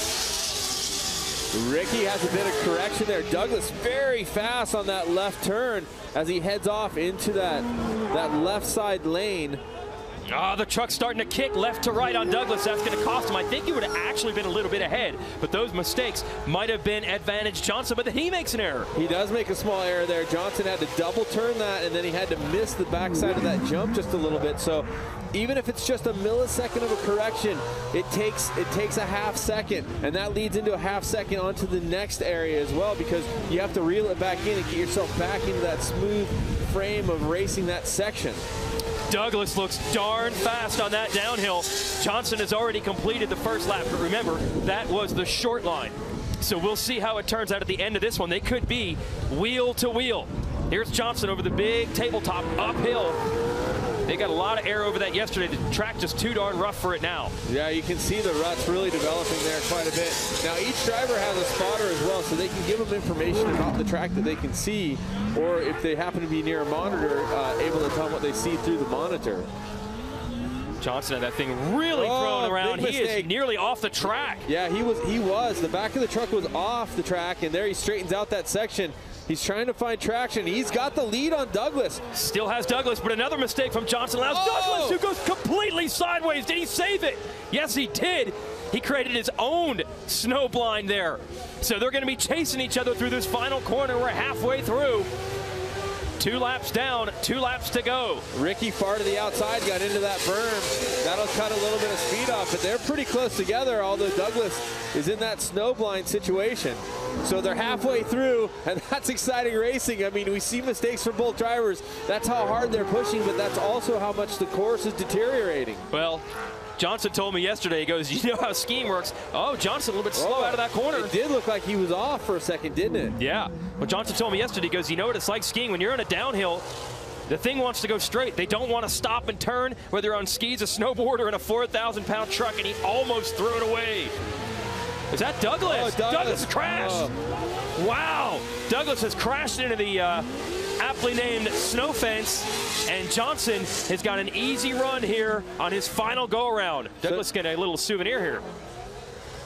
Ricky has a bit of correction there. Douglas very fast on that left turn as he heads off into that left side lane. The truck's starting to kick left to right on Douglas. That's going to cost him. I think he would have actually been a little bit ahead, but those mistakes might have been advantage Johnson, but then he makes an error. He does make a small error there. Johnson had to double turn that, and then he had to miss the backside of that jump just a little bit. So even if it's just a millisecond of a correction, it takes a half second, and that leads into a half second onto the next area as well, because you have to reel it back in and get yourself back into that smooth frame of racing that section. Douglas looks darn fast on that downhill. Johnson has already completed the first lap, but remember, that was the short line. So we'll see how it turns out at the end of this one. They could be wheel to wheel. Here's Johnson over the big tabletop uphill. They got a lot of air over that yesterday. The track just too darn rough for it now. Yeah, you can see the ruts really developing there quite a bit. Now each driver has a spotter as well, so they can give them information about the track that they can see, or if they happen to be near a monitor, able to tell them what they see through the monitor. Johnson had that thing really thrown around. He is nearly off the track. Yeah, he was. The back of the truck was off the track, and there he straightens out that section. He's trying to find traction. He's got the lead on Douglas. Still has Douglas, but another mistake from Johnson allows Douglas, who goes completely sideways. Did he save it? Yes, he did. He created his own snow blind there. So they're going to be chasing each other through this final corner. We're halfway through. 2 laps down, 2 laps to go. Ricky far to the outside, got into that berm. That'll cut a little bit of speed off, but they're pretty close together, although Douglas is in that snow blind situation. So they're halfway through, and that's exciting racing. I mean, we see mistakes from both drivers. That's how hard they're pushing, but that's also how much the course is deteriorating. Well, Johnson told me yesterday, he goes, you know how skiing works. Oh, Johnson a little bit slow out of that corner. It did look like he was off for a second, didn't it? Yeah. Well, Johnson told me yesterday, he goes, you know what it's like skiing? When you're on a downhill, the thing wants to go straight. They don't want to stop and turn, whether you're on skis, a snowboard, or in a 4,000-pound truck, and he almost threw it away. Is that Douglas? Oh, Douglas crashed. Oh. Wow. Douglas has crashed into the aptly named snow fence, and Johnson has got an easy run here on his final go-around. Douglas getting a little souvenir here.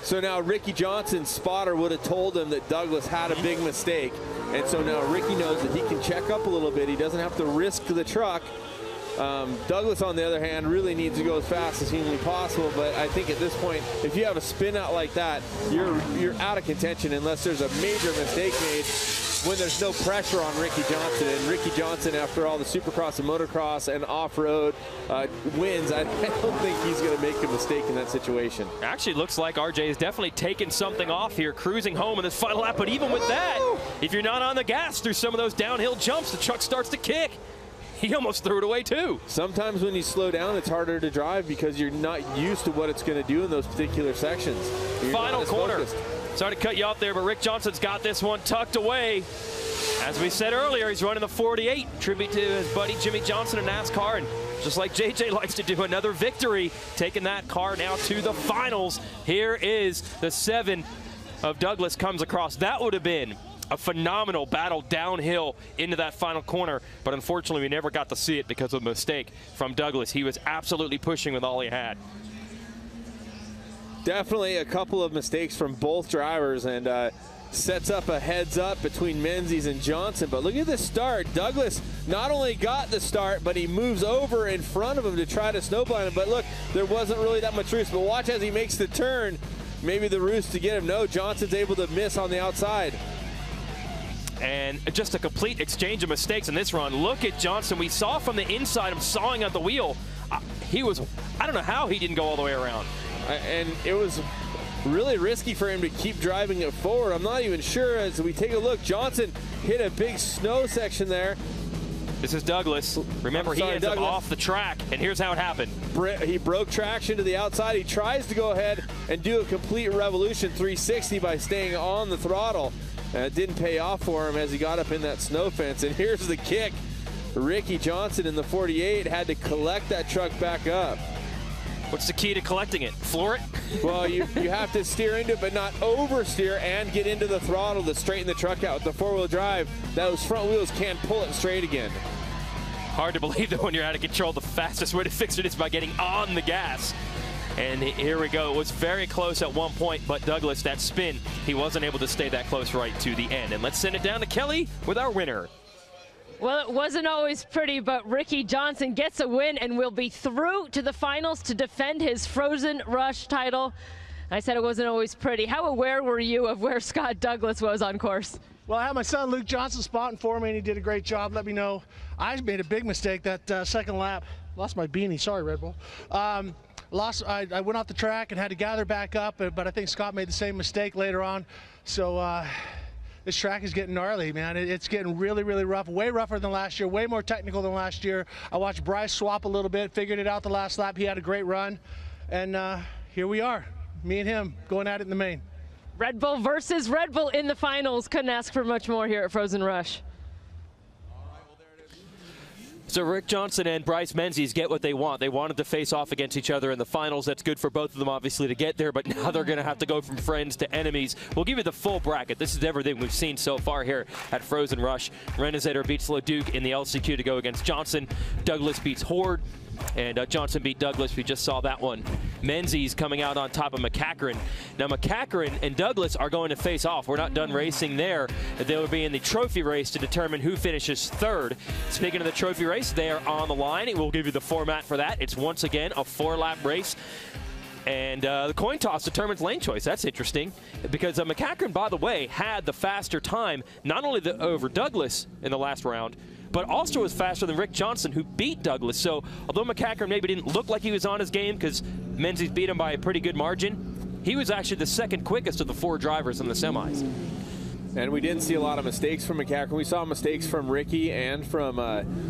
So now Ricky Johnson's spotter would have told him that Douglas had a big mistake, and so now Ricky knows that he can check up a little bit. He doesn't have to risk the truck. Douglas, on the other hand, really needs to go as fast as humanly possible, but I think at this point, if you have a spin out like that, you're out of contention unless there's a major mistake made when there's no pressure on Ricky Johnson. And Ricky Johnson, after all the Supercross and motocross and off-road wins, I don't think he's going to make a mistake in that situation. Actually, looks like RJ is definitely taking something off here, cruising home in this final lap, but even with that, if you're not on the gas through some of those downhill jumps, the truck starts to kick. He almost threw it away too. Sometimes when you slow down, it's harder to drive because you're not used to what it's going to do in those particular sections. Final corner. Sorry to cut you off there, but Rick Johnson's got this one tucked away. As we said earlier, he's running the 48. Tribute to his buddy Jimmy Johnson in NASCAR. And just like JJ likes to do, another victory, taking that car now to the finals. Here is the 7 of Douglas comes across. That would have been a phenomenal battle downhill into that final corner, but unfortunately we never got to see it because of a mistake from Douglas. He was absolutely pushing with all he had. Definitely a couple of mistakes from both drivers, and sets up a heads up between Menzies and Johnson. But look at the start. Douglas not only got the start, but he moves over in front of him to try to snowblind him. But look, there wasn't really that much roost, but watch as he makes the turn. Maybe the roost to get him. No, Johnson's able to miss on the outside. And just a complete exchange of mistakes in this run. Look at Johnson. We saw from the inside him sawing at the wheel. I don't know how he didn't go all the way around. And it was really risky for him to keep driving it forward. I'm not even sure. As we take a look, Johnson hit a big snow section there. This is Douglas. Remember, he ends up off the track, and here's how it happened. He broke traction to the outside. He tries to go ahead and do a complete revolution 360 by staying on the throttle. It didn't pay off for him as he got up in that snow fence. And here's the kick. Ricky Johnson in the 48 had to collect that truck back up. What's the key to collecting it? Floor it? Well, you have to steer into it, but not oversteer, and get into the throttle to straighten the truck out. With the four-wheel drive, those front wheels can't pull it straight again. Hard to believe that when you're out of control, the fastest way to fix it is by getting on the gas. And here we go. It was very close at one point, but Douglas, that spin, he wasn't able to stay that close right to the end. And let's send it down to Kelly with our winner. Well, it wasn't always pretty, but Ricky Johnson gets a win and will be through to the finals to defend his Frozen Rush title. I said it wasn't always pretty. How aware were you of where Scott Douglas was on course? Well, I had my son Luke Johnson spotting for me, and he did a great job. Let me know. I made a big mistake that second lap. Lost my beanie. Sorry, Red Bull. I went off the track and had to gather back up, but I think Scott made the same mistake later on. So this track is getting gnarly, man. It's getting really, really rough, way rougher than last year, way more technical than last year. I watched Bryce swap a little bit, figured it out the last lap. He had a great run, and here we are, me and him going at it in the main. Red Bull versus Red Bull in the finals. Couldn't ask for much more here at Frozen Rush. So Rick Johnson and Bryce Menzies get what they want. They wanted to face off against each other in the finals. That's good for both of them, obviously, to get there, but now they're going to have to go from friends to enemies. We'll give you the full bracket. This is everything we've seen so far here at Frozen Rush. Renazader beats LeDuc in the LCQ to go against Johnson. Douglas beats Horde. And Johnson beat Douglas. We just saw that one. Menzies coming out on top of McCachran. Now McCachran and Douglas are going to face off. We're not done racing there. They will be in the trophy race to determine who finishes third. Speaking of the trophy race, they are on the line. It will give you the format for that. It's once again a 4-lap race. And the coin toss determines lane choice. That's interesting because McCachran, by the way, had the faster time, not only over Douglas in the last round, but also was faster than Rick Johnson, who beat Douglas. So although McCachran maybe didn't look like he was on his game because Menzies beat him by a pretty good margin, he was actually the second quickest of the 4 drivers in the semis. And we didn't see a lot of mistakes from McCachran. We saw mistakes from Ricky and from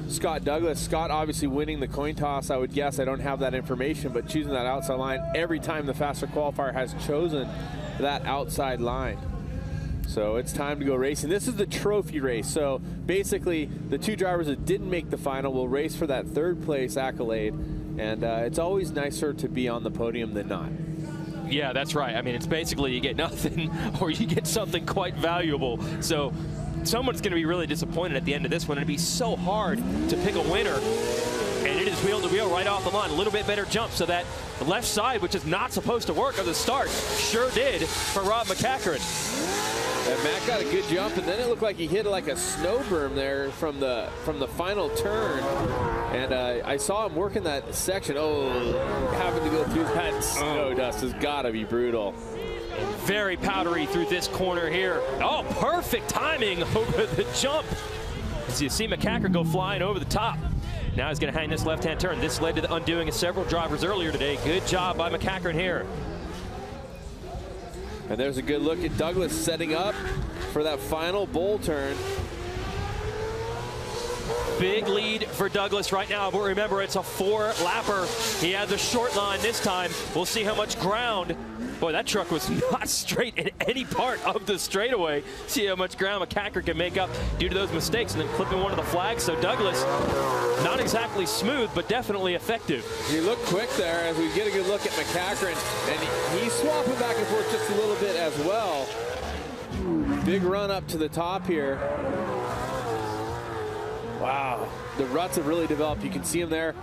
Scott Douglas. Scott obviously winning the coin toss, I would guess. I don't have that information, but choosing that outside line every time the faster qualifier has chosen that outside line. So it's time to go racing. This is the trophy race. So basically, the 2 drivers that didn't make the final will race for that 3rd place accolade. And it's always nicer to be on the podium than not. Yeah, that's right. I mean, it's basically you get nothing or you get something quite valuable. So someone's going to be really disappointed at the end of this one. It'd be so hard to pick a winner. And it is wheel to wheel right off the line. A little bit better jump, so that left side, which is not supposed to work at the start, sure did for Rob McCachran. And Matt got a good jump, and then it looked like he hit like a snow berm there from the final turn. And I saw him working that section. Oh, having to go through that snow dust has got to be brutal. Very powdery through this corner here. Oh, perfect timing over the jump. As you see McCachran go flying over the top. Now he's going to hang this left-hand turn. This led to the undoing of several drivers earlier today. Good job by McCachran here. And there's a good look at Douglas setting up for that final bowl turn. Big lead for Douglas right now, but remember, it's a 4-lapper. He had the short line this time. We'll see how much ground. Boy, that truck was not straight in any part of the straightaway. See how much ground McCachran can make up due to those mistakes and then clipping one of the flags. So Douglas, not exactly smooth, but definitely effective. He looked quick there as we get a good look at McCachran, and he's swapping back and forth just a little bit as well. Big run up to the top here. Wow, the ruts have really developed. You can see them there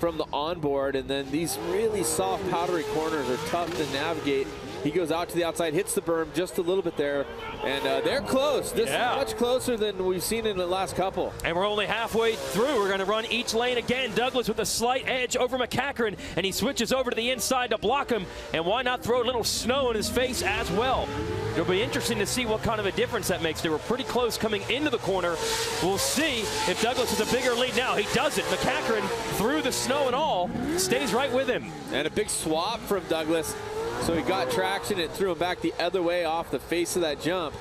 from the onboard, and then these really soft powdery corners are tough to navigate. He goes out to the outside, hits the berm just a little bit there, and they're close. This is much closer than we've seen in the last couple. And we're only halfway through. We're going to run each lane again. Douglas with a slight edge over McCachran, and he switches over to the inside to block him, and why not throw a little snow in his face as well? It'll be interesting to see what kind of a difference that makes. They were pretty close coming into the corner. We'll see if Douglas has a bigger lead now. He doesn't. McCachran, through the snow and all, stays right with him. And a big swap from Douglas. So he got traction and threw him back the other way off the face of that jump.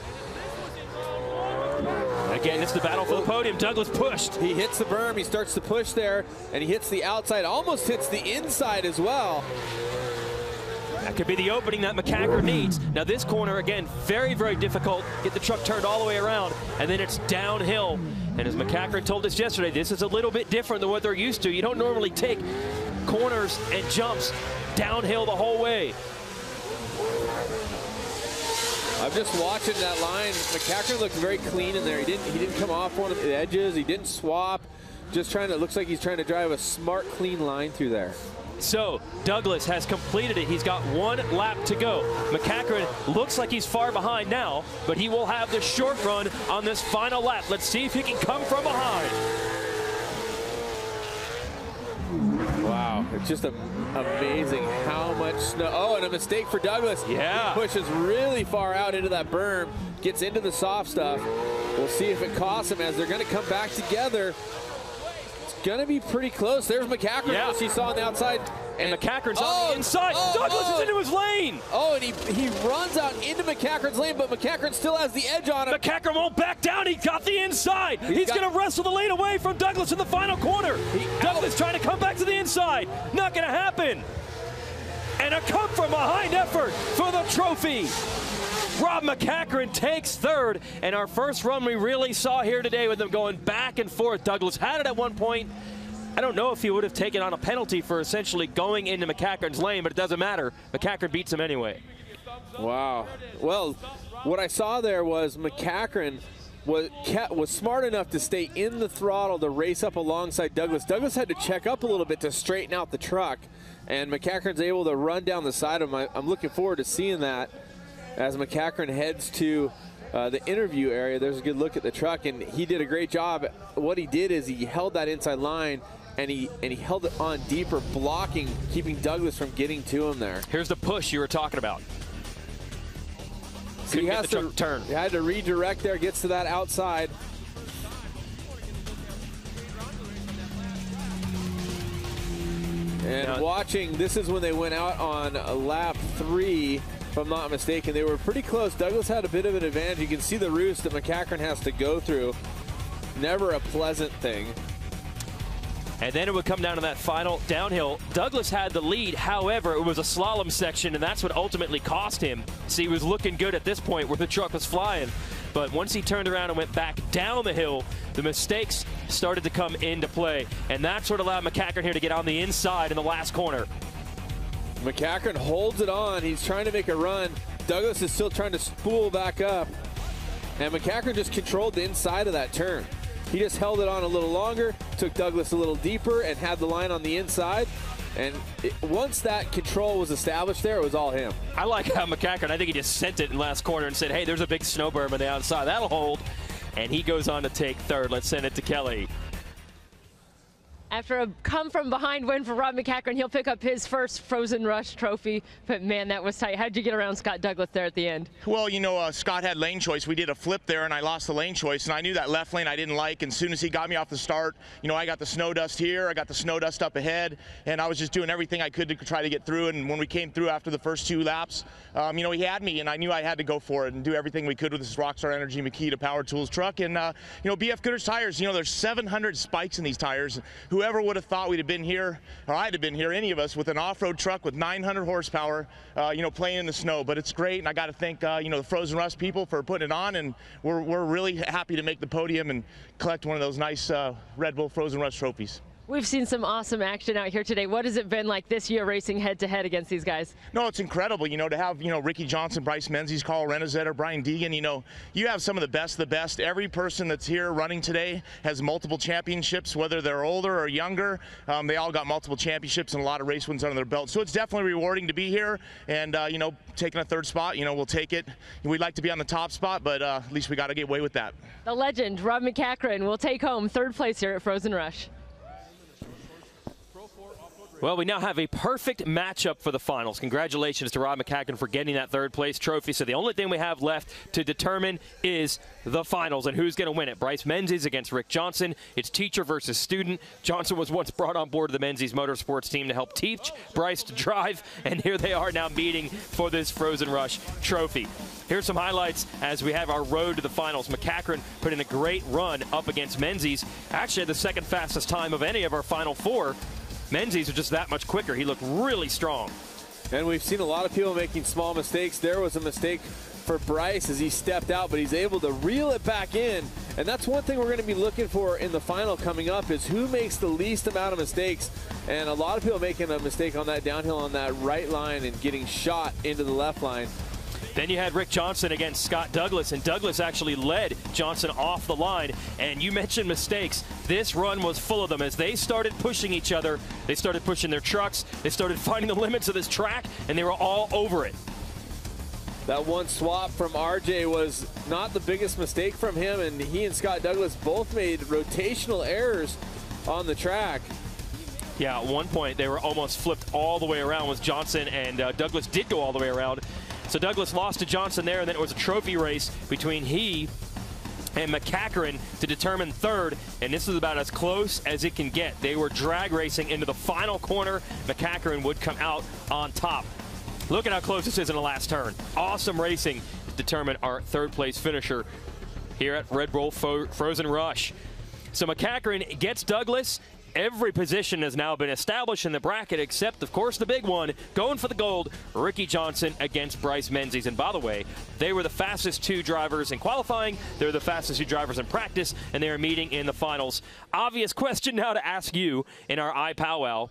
Again, it's the battle for the podium. Douglas pushed. He hits the berm. He starts to push there, and he hits the outside. Almost hits the inside as well. That could be the opening that McCachran needs. Now this corner, again, very, very difficult. Get the truck turned all the way around, and then it's downhill. And as McCachran told us yesterday, this is a little bit different than what they're used to. You don't normally take corners and jumps downhill the whole way. I'm just watching that line. McCachran looked very clean in there. He didn't come off one of the edges. He didn't swap. Just trying to, looks like he's trying to drive a smart, clean line through there. So Douglas has completed it. He's got 1 lap to go. McCachran looks like he's far behind now, but he will have the short run on this final lap. Let's see if he can come from behind. Wow, it's just amazing how much snow. Oh, and a mistake for Douglas. Yeah. He pushes really far out into that berm, gets into the soft stuff. We'll see if it costs him as they're going to come back together. It's going to be pretty close. There's McCachran, as you saw on the outside. And McCachran's on the inside. Douglas is into his lane. Oh, and he runs out into McCachran's lane, but McCachran still has the edge on him. McCachran won't back down. He got the inside. He's going to wrestle the lane away from Douglas in the final corner. Douglas trying to come back to the inside. Not going to happen. And a come from behind effort for the trophy. Rob McCachran takes 3rd, and our first run we really saw here today with them going back and forth. Douglas had it at one point. I don't know if he would have taken on a penalty for essentially going into McCachran's lane, but it doesn't matter. McCachran beats him anyway. Wow. Well, what I saw there was McCachran was smart enough to stay in the throttle to race up alongside Douglas. Douglas had to check up a little bit to straighten out the truck, and McCachran's able to run down the side of him. I'm looking forward to seeing that as McCachran heads to the interview area. There's a good look at the truck, and he did a great job. What he did is he held that inside line, and he held it on deeper, blocking, keeping Douglas from getting to him there. Here's the push you were talking about. So he has to turn. He had to redirect there, gets to that outside. And watching, this is when they went out on lap 3, if I'm not mistaken. They were pretty close. Douglas had a bit of an advantage. You can see the roost that McCachran has to go through. Never a pleasant thing. And then it would come down to that final downhill. Douglas had the lead. However, it was a slalom section, and that's what ultimately cost him. See, he was looking good at this point where the truck was flying. But once he turned around and went back down the hill, the mistakes started to come into play. And that's what allowed McCachran here to get on the inside in the last corner. McCachran holds it on. He's trying to make a run. Douglas is still trying to spool back up. And McCachran just controlled the inside of that turn. He just held it on a little longer, took Douglas a little deeper, and had the line on the inside. And once that control was established there, it was all him. I like how McCachran, I think he just sent it in last corner and said, hey, there's a big snow berm on the outside. That'll hold. And he goes on to take third. Let's send it to Kelly. After a come-from-behind win for Rob McCachran, he'll pick up his first Frozen Rush trophy. But, man, that was tight. How'd you get around Scott Douglas there at the end? Well, you know, Scott had lane choice. We did a flip there, and I lost the lane choice. And I knew that left lane I didn't like. And as soon as he got me off the start, you know, I got the snow dust here. I got the snow dust up ahead. And I was just doing everything I could to try to get through. And when we came through after the first 2 laps, you know, he had me. And I knew I had to go for it and do everything we could with this Rockstar Energy Makita Power Tools truck. And, you know, BF Goodrich tires, you know, there's 700 spikes in these tires. Whoever would have thought we'd have been here, or I'd have been here, any of us, with an off-road truck with 900 horsepower, you know, playing in the snow. But it's great, and I got to thank, you know, the Frozen Rush people for putting it on, and we're really happy to make the podium and collect one of those nice Red Bull Frozen Rush trophies. We've seen some awesome action out here today. What has it been like this year racing head-to-head against these guys? No, it's incredible, you know, to have, you know, Ricky Johnson, Bryce Menzies, Carl Renazetter, Brian Deegan, you know, you have some of the best. Every person that's here running today has multiple championships, whether they're older or younger. They all got multiple championships and a lot of race wins under their belt. So it's definitely rewarding to be here, and, you know, taking a 3rd spot, you know, we'll take it. We'd like to be on the top spot, but at least we got to get away with that. The legend, Rob McCachran, will take home 3rd place here at Frozen Rush. Well, we now have a perfect matchup for the finals. Congratulations to Rob McCachran for getting that 3rd place trophy. So the only thing we have left to determine is the finals and who's going to win it. Bryce Menzies against Rick Johnson. It's teacher versus student. Johnson was once brought on board the Menzies Motorsports team to help teach Bryce to drive, and here they are now meeting for this Frozen Rush trophy. Here's some highlights as we have our road to the finals. McCachran put in a great run up against Menzies. Actually had the 2nd fastest time of any of our final 4. Menzies was just that much quicker. He looked really strong. And we've seen a lot of people making small mistakes. There was a mistake for Bryce as he stepped out, but he's able to reel it back in. And that's one thing we're going to be looking for in the final coming up, is who makes the least amount of mistakes. And a lot of people making a mistake on that downhill on that right line and getting shot into the left line. Then you had Rick Johnson against Scott Douglas, and Douglas actually led Johnson off the line. And you mentioned mistakes. This run was full of them. As they started pushing each other, they started pushing their trucks, they started finding the limits of this track, and they were all over it. That one swap from RJ was not the biggest mistake from him, and he and Scott Douglas both made rotational errors on the track. Yeah, at one point they were almost flipped all the way around with Johnson, and Douglas did go all the way around. So Douglas lost to Johnson there, and then it was a trophy race between he and McCachran to determine 3rd, and this is about as close as it can get. They were drag racing into the final corner. McCachran would come out on top. Look at how close this is in the last turn. Awesome racing to determine our 3rd place finisher here at Red Bull Frozen Rush. So McCachran gets Douglas. Every position has now been established in the bracket except, of course, the big one, going for the gold, Ricky Johnson against Bryce Menzies. And by the way, they were the fastest 2 drivers in qualifying, they were the fastest 2 drivers in practice, and they are meeting in the finals. Obvious question now to ask you in our iPowwow.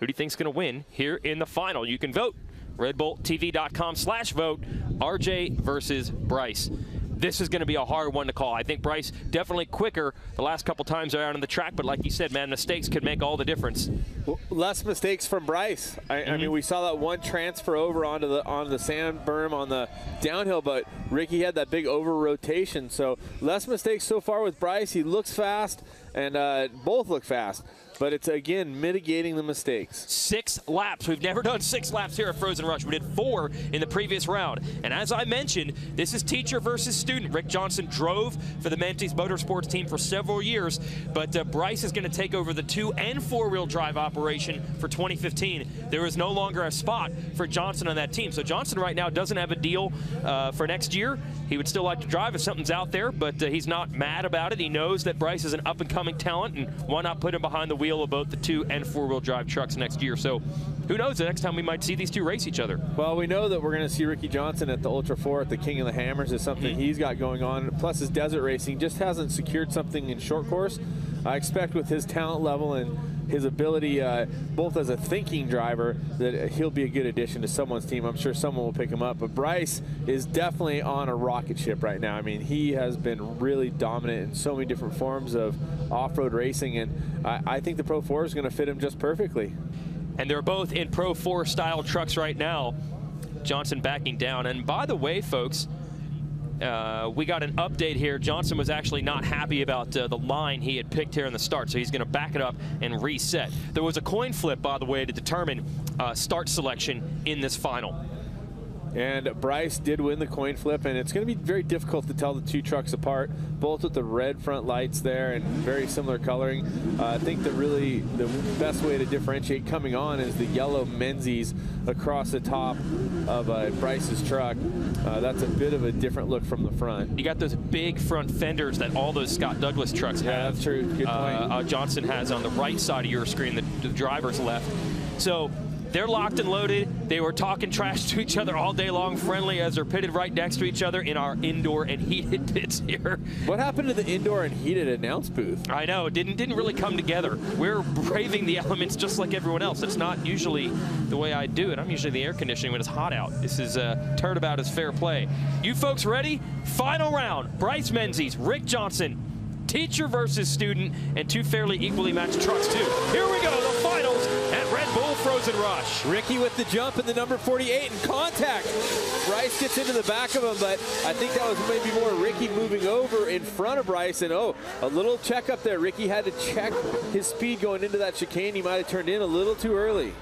Who do you think is going to win here in the final? You can vote. RedBullTV.com/vote. RJ versus Bryce. this is going to be a hard one to call. I think Bryce definitely quicker the last couple times around on the track, but like you said, man, mistakes could make all the difference. Less mistakes from Bryce. I mean, we saw that one transfer over onto the sand berm on the downhill, but Ricky had that big over rotation. So less mistakes so far with Bryce. He looks fast, and both look fast. But it's, again, mitigating the mistakes. 6 laps. We've never done 6 laps here at Frozen Rush. We did 4 in the previous round. And as I mentioned, this is teacher versus student. Rick Johnson drove for the Menzies Motorsports team for several years, but Bryce is going to take over the 2- and 4-wheel drive operation for 2015. There is no longer a spot for Johnson on that team. So Johnson right now doesn't have a deal for next year. He would still like to drive if something's out there, but he's not mad about it. He knows that Bryce is an up-and-coming talent, and why not put him behind the wheel of both the 2- and 4-wheel drive trucks next year. So who knows, the next time we might see these two race each other. Well, we know that we're going to see Ricky Johnson at the Ultra 4 at the King of the Hammers is something he's got going on. Plus his desert racing just hasn't secured something in short course. I expect with his talent level and his ability, both as a thinking driver, that he'll be a good addition to someone's team. I'm sure someone will pick him up. But Bryce is definitely on a rocket ship right now. I mean, he has been really dominant in so many different forms of off-road racing, and I think the Pro 4 is going to fit him just perfectly. And they're both in Pro 4 style trucks right now. Johnson backing down. And by the way, folks, we got an update here. Johnson was actually not happy about the line he had picked here in the start, so he's going to back it up and reset. There was a coin flip, by the way, to determine start selection in this final. And Bryce did win the coin flip, and it's going to be very difficult to tell the two trucks apart, both with the red front lights there and very similar coloring. I think that really the best way to differentiate coming on is the yellow Menzies across the top of Bryce's truck. That's a bit of a different look from the front. You got those big front fenders that all those Scott Douglas trucks have. Yeah, that's true. Good point. Johnson has on the right side of your screen, the driver's left. So they're locked and loaded. They were talking trash to each other all day long, friendly, as they're pitted right next to each other in our indoor and heated pits here. What happened to the indoor and heated announce booth? I know, it didn't really come together. We're braving the elements just like everyone else. That's not usually the way I do it. I'm usually the air conditioning when it's hot out. This is turnabout is fair play. You folks ready? Final round. Bryce Menzies, Rick Johnson, teacher versus student, and 2 fairly equally matched trucks too. Here we go, the finals at Red Bull Frozen Rush. Ricky with the jump in the number 48 and contact. Bryce gets into the back of him, but I think that was maybe more Ricky moving over in front of Bryce, and a little check up there. Ricky had to check his speed going into that chicane. He might have turned in a little too early.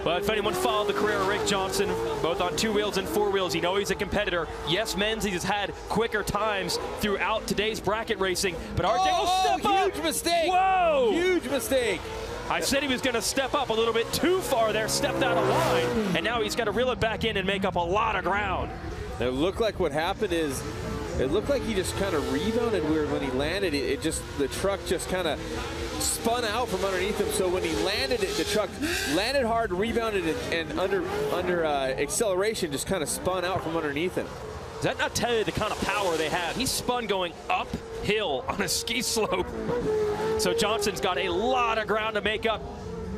But if anyone followed the career of Rick Johnson, both on 2 wheels and 4 wheels, you know he's a competitor. Yes, Menzies has had quicker times throughout today's bracket racing, but RJ will step up. Huge mistake. Whoa! Huge mistake. I said he was going to step up a little bit too far there, stepped out of line, and now he's got to reel it back in and make up a lot of ground. It looked like what happened is, it looked like he just kind of rebounded weird when he landed. The truck just kind of spun out from underneath him. So when he landed it, the truck landed hard, rebounded it, and under acceleration just kind of spun out from underneath him. Does that not tell you the kind of power they have? He spun going uphill on a ski slope. So Johnson's got a lot of ground to make up.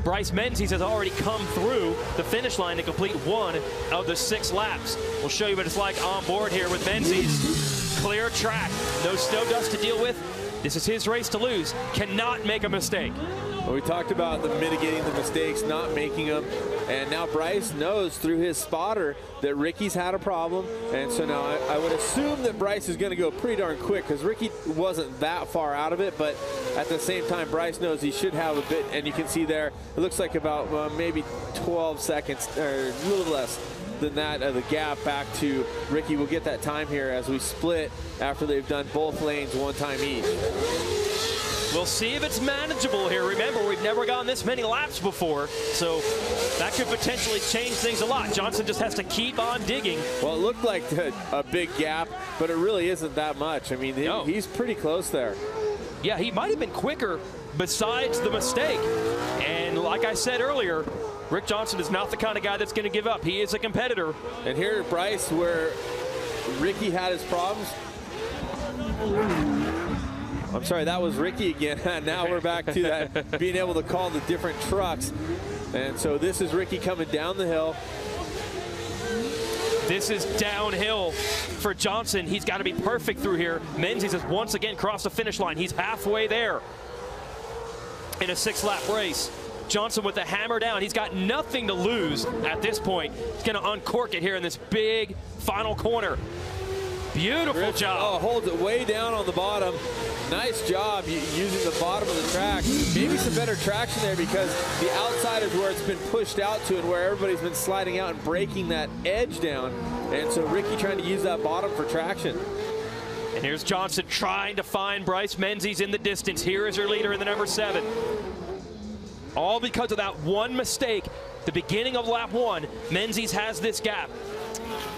Bryce Menzies has already come through the finish line to complete 1 of the 6 laps. We'll show you what it's like on board here with Menzies. Clear track, no snow dust to deal with. This is his race to lose. Cannot make a mistake. Well, we talked about mitigating the mistakes, not making them, and now Bryce knows through his spotter that Ricky's had a problem, and so now I would assume that Bryce is going to go pretty darn quick because Ricky wasn't that far out of it, but at the same time, Bryce knows he should have a bit, and you can see there, it looks like about maybe 12 seconds, or a little less than that, the gap back to Ricky. Will get that time here as we split after they've done both lanes 1 time each. We'll see if it's manageable here. Remember, we've never gone this many laps before, so that could potentially change things a lot. Johnson just has to keep on digging. Well, it looked like a big gap, but it really isn't that much. I mean, he's pretty close there. Yeah, he might have been quicker besides the mistake. And like I said earlier, Rick Johnson is not the kind of guy that's going to give up. He is a competitor. And here at Bryce, where Ricky had his problems. I'm sorry, that was Ricky again. Now we're back to that, being able to call the different trucks. And so this is Ricky coming down the hill. This is downhill for Johnson. He's got to be perfect through here. Menzies has once again crossed the finish line. He's halfway there in a 6-lap race. Johnson with the hammer down. He's got nothing to lose at this point. He's going to uncork it here in this big final corner. Beautiful job. Oh, holds it way down on the bottom. Nice job using the bottom of the track. Maybe some better traction there because the outside is where it's been pushed out to and where everybody's been sliding out and breaking that edge down. And so Ricky trying to use that bottom for traction. And here's Johnson trying to find Bryce Menzies in the distance. Here is your leader in the number 7. All because of that one mistake. The beginning of lap 1, Menzies has this gap.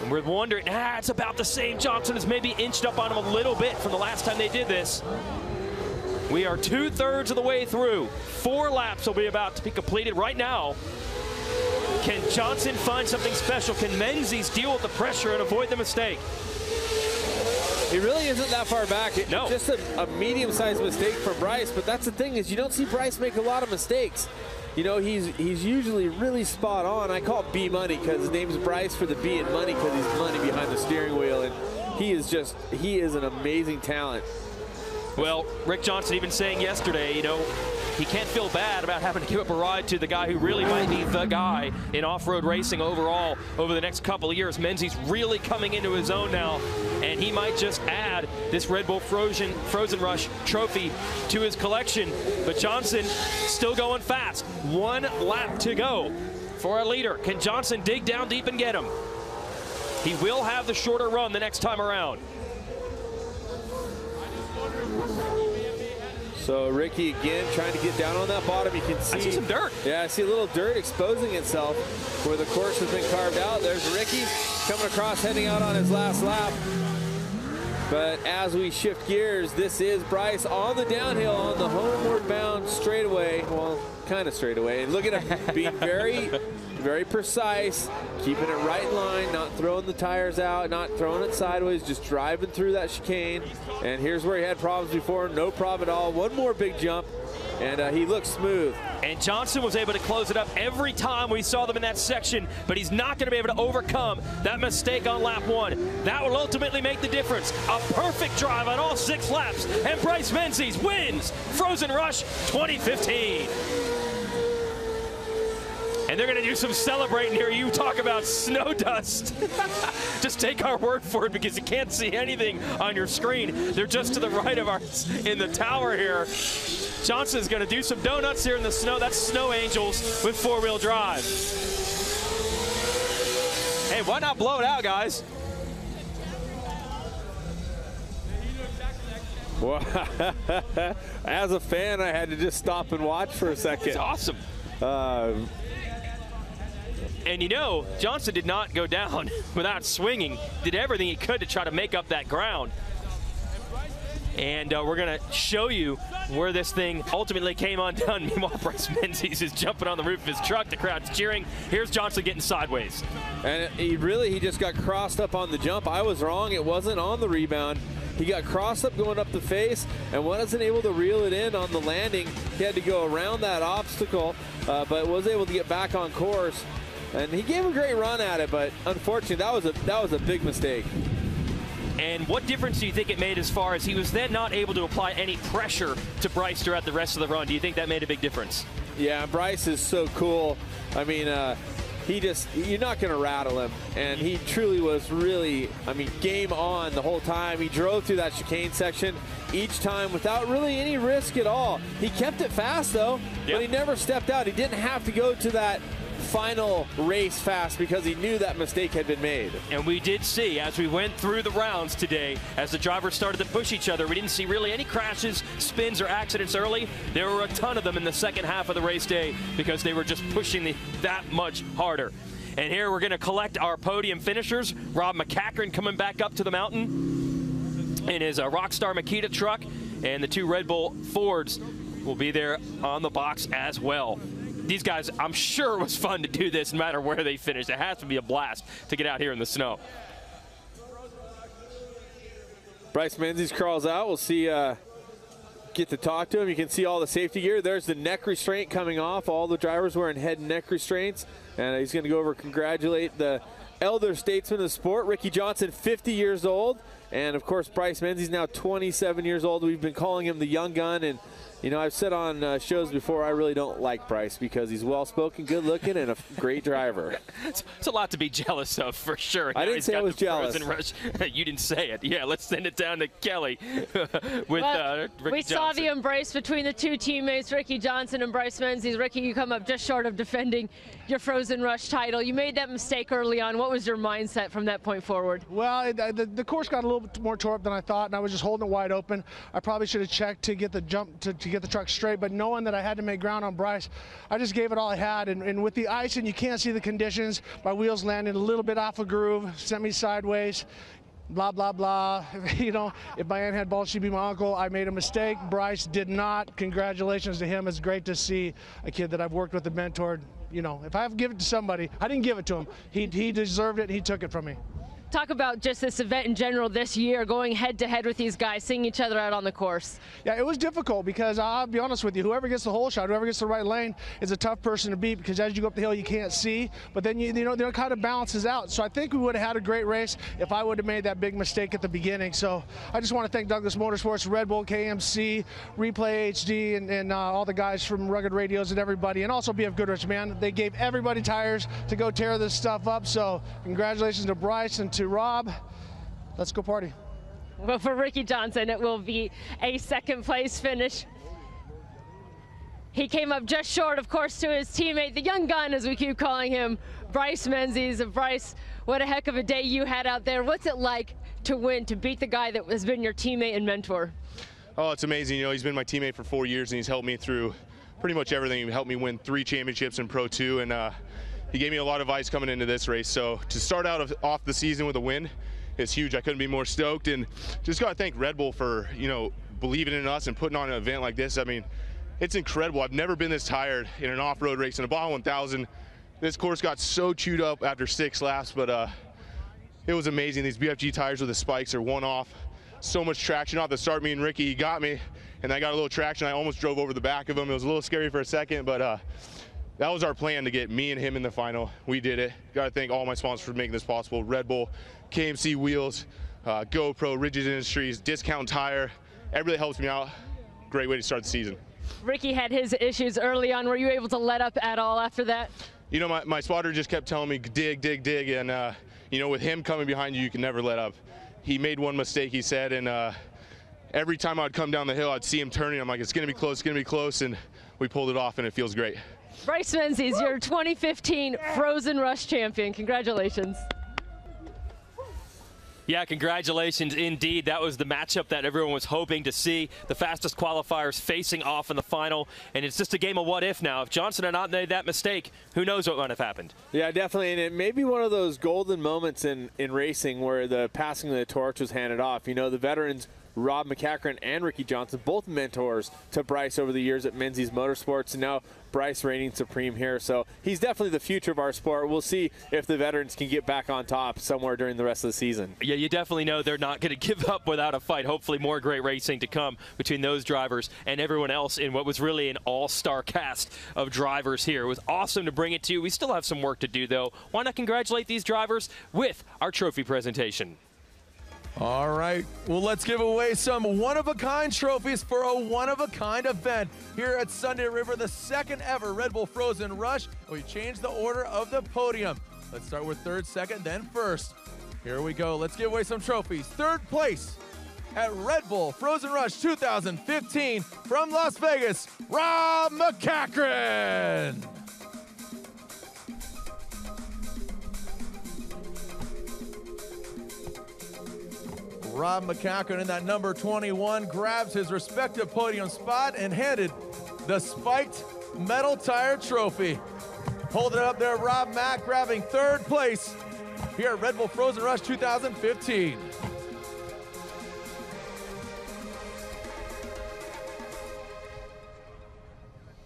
And we're wondering, it's about the same. Johnson has maybe inched up on him a little bit from the last time they did this. We are 2/3 of the way through. 4 laps will be about to be completed right now. Can Johnson find something special? Can Menzies deal with the pressure and avoid the mistake? He really isn't that far back. No. Just a medium-sized mistake from Bryce, but that's the thing is you don't see Bryce make a lot of mistakes. You know, he's usually really spot on. I call it B Money because his name's Bryce for the B in money because he's money behind the steering wheel, and he is an amazing talent. Well, Rick Johnson even saying yesterday, you know, he can't feel bad about having to give up a ride to the guy who really might be the guy in off-road racing overall over the next couple of years. Menzies really coming into his own now, and he might just add this Red Bull Frozen Rush trophy to his collection. But Johnson still going fast. 1 lap to go for our leader. Can Johnson dig down deep and get him? He will have the shorter run the next time around. So Ricky again trying to get down on that bottom. You can see, I see some dirt. Yeah, I see a little dirt exposing itself where the course has been carved out. There's Ricky coming across, heading out on his last lap. But as we shift gears, this is Bryce on the downhill on the homeward bound straightaway. Well, kind of straightaway. And look at him being very, very precise, keeping it right in line, not throwing the tires out, not throwing it sideways, just driving through that chicane. And here's where he had problems before, no problem at all. One more big jump, and he looks smooth. And Johnson was able to close it up every time we saw them in that section, but he's not going to be able to overcome that mistake on lap 1. That will ultimately make the difference. A perfect drive on all 6 laps, and Bryce Menzies wins Frozen Rush 2015. And they're going to do some celebrating here. You talk about snow dust. Just take our word for it because you can't see anything on your screen. They're just to the right of us in the tower here. Johnson's going to do some donuts here in the snow. That's Snow Angels with 4-wheel drive. Hey, why not blow it out, guys? Well, as a fan, I had to just stop and watch for a second. It's awesome. And you know, Johnson did not go down without swinging. Did everything he could to try to make up that ground. And we're going to show you where this thing ultimately came undone. Meanwhile, Bryce Menzies is jumping on the roof of his truck. The crowd's cheering. Here's Johnson getting sideways. And he just got crossed up on the jump. I was wrong. It wasn't on the rebound. He got crossed up going up the face and wasn't able to reel it in on the landing. He had to go around that obstacle, but was able to get back on course. And he gave a great run at it, but unfortunately, that was a big mistake. And what difference do you think it made as far as he was then not able to apply any pressure to Bryce throughout the rest of the run? Do you think that made a big difference? Yeah, Bryce is so cool. I mean, you're not going to rattle him. And he truly was really, game on the whole time. He drove through that chicane section each time without really any risk at all. He kept it fast, though, but he never stepped out. He didn't have to go to that final race fast because he knew that mistake had been made. And we did see, as we went through the rounds today, as the drivers started to push each other, we didn't see really any crashes, spins, or accidents early. There were a ton of them in the second half of the race day because they were just pushing that much harder. And here we're going to collect our podium finishers. Rob McCachran coming back up to the mountain in his Rockstar Makita truck, and the 2 Red Bull Fords will be there on the box as well. These guys, I'm sure it was fun to do this no matter where they finished. It has to be a blast to get out here in the snow. Bryce Menzies crawls out. We'll see, get to talk to him. You can see all the safety gear. There's the neck restraint coming off. All the drivers wearing head and neck restraints. And he's going to go over and congratulate the elder statesman of the sport, Ricky Johnson, 50 years old. And, of course, Bryce Menzies now 27 years old. We've been calling him the young gun. And, you know, I've said on shows before, I really don't like Bryce because he's well-spoken, good-looking, and a great driver. It's a lot to be jealous of, for sure. I didn't say I was jealous. Rush. You didn't say it. Yeah, let's send it down to Kelly with Ricky We saw the embrace between the two teammates, Ricky Johnson and Bryce Menzies. Ricky, you come up just short of defending your Frozen Rush title. You made that mistake early on. What was your mindset from that point forward? Well, the course got a little bit more tore up than I thought, and I was just holding it wide open. I probably should have checked to get the jump to get the truck straight, but knowing that I had to make ground on Bryce, I just gave it all I had. And with the ice and you can't see the conditions, my wheels landed a little bit off a groove, sent me sideways. Blah, blah, blah. You know, if my aunt had balls, she'd be my uncle. I made a mistake. Bryce did not. Congratulations to him. It's great to see a kid that I've worked with and mentored. You know, if I have to give it to somebody, I didn't give it to him. He deserved it. He took it from me. Talk about just this event in general this year, going head-to-head with these guys, seeing each other out on the course. Yeah, it was difficult because I'll be honest with you, whoever gets the hole shot, whoever gets the right lane is a tough person to beat because as you go up the hill, you can't see, but then you know, it kind of balances out. So I think we would have had a great race if I would have made that big mistake at the beginning. So I just want to thank Douglas Motorsports, Red Bull, KMC, Replay HD, and all the guys from Rugged Radios and everybody, and also BF Goodrich, man. They gave everybody tires to go tear this stuff up. So congratulations to Bryce and to Rob. Let's go party. Well, for Ricky Johnson, it will be a second-place finish. He came up just short, of course, to his teammate, the young gun, as we keep calling him, Bryce Menzies. Bryce, what a heck of a day you had out there. What's it like to win, to beat the guy that has been your teammate and mentor? Oh, it's amazing. You know, he's been my teammate for 4 years, and he's helped me through pretty much everything. He helped me win 3 championships in Pro 2, and he gave me a lot of advice coming into this race. So to start out off the season with a win is huge. I couldn't be more stoked, and just got to thank Red Bull for, you know, believing in us and putting on an event like this. I mean, it's incredible. I've never been this tired in an off-road race in a Baja 1000. This course got so chewed up after 6 laps, but it was amazing. These BFG tires with the spikes are one off. So much traction off the start. Me and Ricky, he got me, and I got a little traction. I almost drove over the back of him. It was a little scary for a second, but that was our plan, to get me and him in the final. We did it. Got to thank all my sponsors for making this possible. Red Bull, KMC Wheels, GoPro, Rigid Industries, Discount Tire. Everybody helps me out. Great way to start the season. Ricky had his issues early on. Were you able to let up at all after that? You know, my spotter just kept telling me, dig, dig, dig. And, you know, with him coming behind you, you can never let up. He made one mistake, he said, and every time I'd come down the hill, I'd see him turning. I'm like, it's going to be close, it's going to be close. And we pulled it off, and it feels great. Bryce Menzies, your 2015 Frozen Rush champion. Congratulations. Yeah, congratulations indeed. That was the matchup that everyone was hoping to see. The fastest qualifiers facing off in the final, and it's just a game of what if now. If Johnson had not made that mistake, who knows what might have happened. Yeah, definitely, and it may be one of those golden moments in racing where the passing of the torch was handed off. You know, the veterans, Rob McCachran and Ricky Johnson, both mentors to Bryce over the years at Menzies Motorsports, and now Bryce reigning supreme here. So he's definitely the future of our sport. We'll see if the veterans can get back on top somewhere during the rest of the season. Yeah, you definitely know they're not going to give up without a fight. Hopefully more great racing to come between those drivers and everyone else in what was really an all-star cast of drivers here. It was awesome to bring it to you. We still have some work to do, though. Why not congratulate these drivers with our trophy presentation? All right, well, let's give away some one-of-a-kind trophies for a one-of-a-kind event here at Sunday River, the second ever Red Bull Frozen Rush. We changed the order of the podium. Let's start with third, second, then first. Here we go. Let's give away some trophies. Third place at Red Bull Frozen Rush 2015 from Las Vegas, Rob McCachran. Rob McCachran in that number 21 grabs his respective podium spot and handed the spiked metal tire trophy. Hold it up there, Rob Mack grabbing third place here at Red Bull Frozen Rush 2015.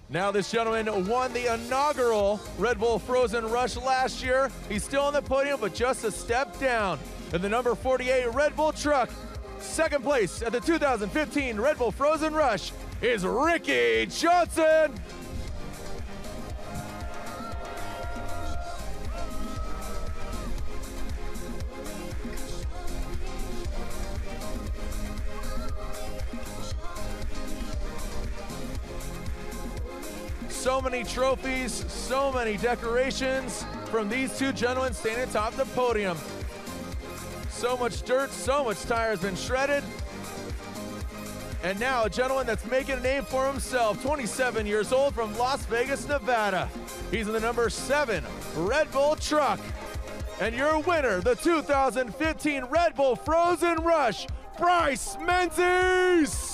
Now this gentleman won the inaugural Red Bull Frozen Rush last year. He's still on the podium, but just a step down. In the number 48 Red Bull truck, second place at the 2015 Red Bull Frozen Rush is Ricky Johnson. So many trophies, so many decorations from these two gentlemen standing atop the podium. So much dirt, so much tire has been shredded. And now a gentleman that's making a name for himself, 27 years old from Las Vegas, Nevada. He's in the number 7 Red Bull truck. And your winner, the 2015 Red Bull Frozen Rush, Bryce Menzies.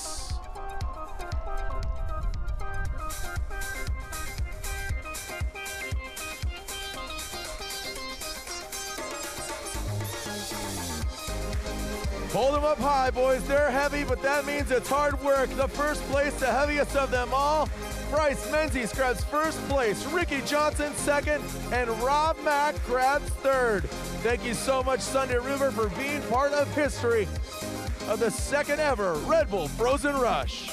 Hold them up high, boys. They're heavy, but that means it's hard work. The first place, the heaviest of them all, Bryce Menzies grabs first place, Ricky Johnson second, and Rob Mack grabs third. Thank you so much, Sunday River, for being part of history of the second ever Red Bull Frozen Rush.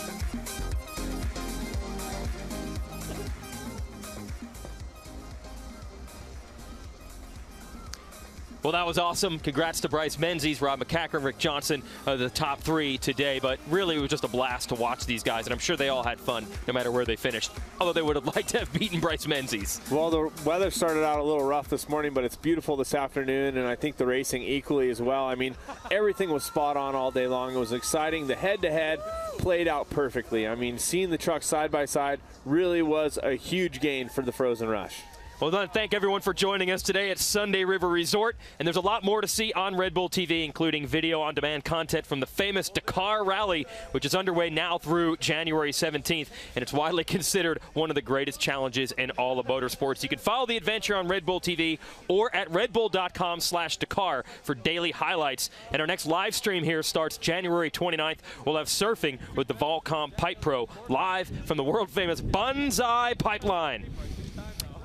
Well, that was awesome. Congrats to Bryce Menzies, Rob McCacker, Rick Johnson, the top 3 today. But really, it was just a blast to watch these guys, and I'm sure they all had fun no matter where they finished, although they would have liked to have beaten Bryce Menzies. Well, the weather started out a little rough this morning, but it's beautiful this afternoon, and I think the racing equally as well. I mean, everything was spot on all day long. It was exciting. The head-to-head played out perfectly. I mean, seeing the trucks side by side really was a huge gain for the Frozen Rush. Well, I want to thank everyone for joining us today at Sunday River Resort. And there's a lot more to see on Red Bull TV, including video-on-demand content from the famous Dakar Rally, which is underway now through January 17th. And it's widely considered one of the greatest challenges in all of motorsports. You can follow the adventure on Red Bull TV or at redbull.com/Dakar for daily highlights. And our next live stream here starts January 29th. We'll have surfing with the Volcom Pipe Pro live from the world-famous Banzai Pipeline.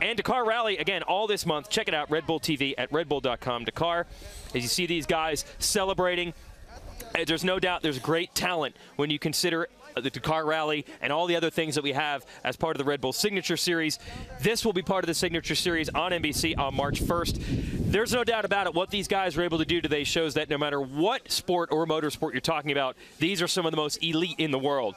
And Dakar Rally, again, all this month. Check it out, Red Bull TV at redbull.com. Dakar, as you see these guys celebrating, there's no doubt there's great talent when you consider the Dakar Rally and all the other things that we have as part of the Red Bull Signature Series. This will be part of the Signature Series on NBC on March 1st. There's no doubt about it. What these guys were able to do today shows that no matter what sport or motorsport you're talking about, these are some of the most elite in the world.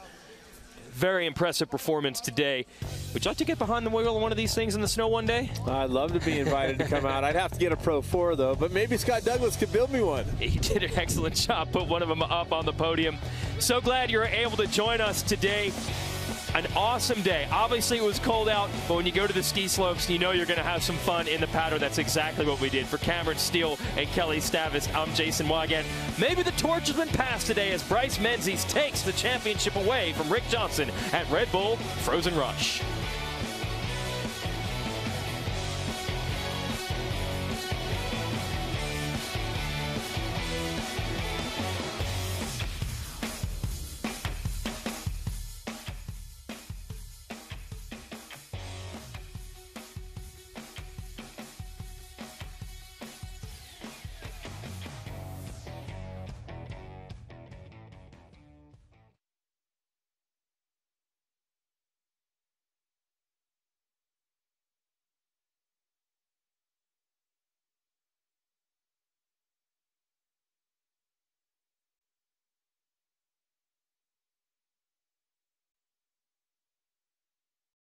Very impressive performance today. Would you like to get behind the wheel of one of these things in the snow one day? I'd love to be invited to come out. I'd have to get a Pro 4, though, but maybe Scott Douglas could build me one. He did an excellent job, put one of them up on the podium. So glad you're able to join us today. An awesome day. Obviously, it was cold out, but when you go to the ski slopes, you know you're going to have some fun in the powder. That's exactly what we did. For Cameron Steele and Kelly Stavis, I'm Jason Wygant. Maybe the torch has been passed today as Bryce Menzies takes the championship away from Rick Johnson at Red Bull Frozen Rush.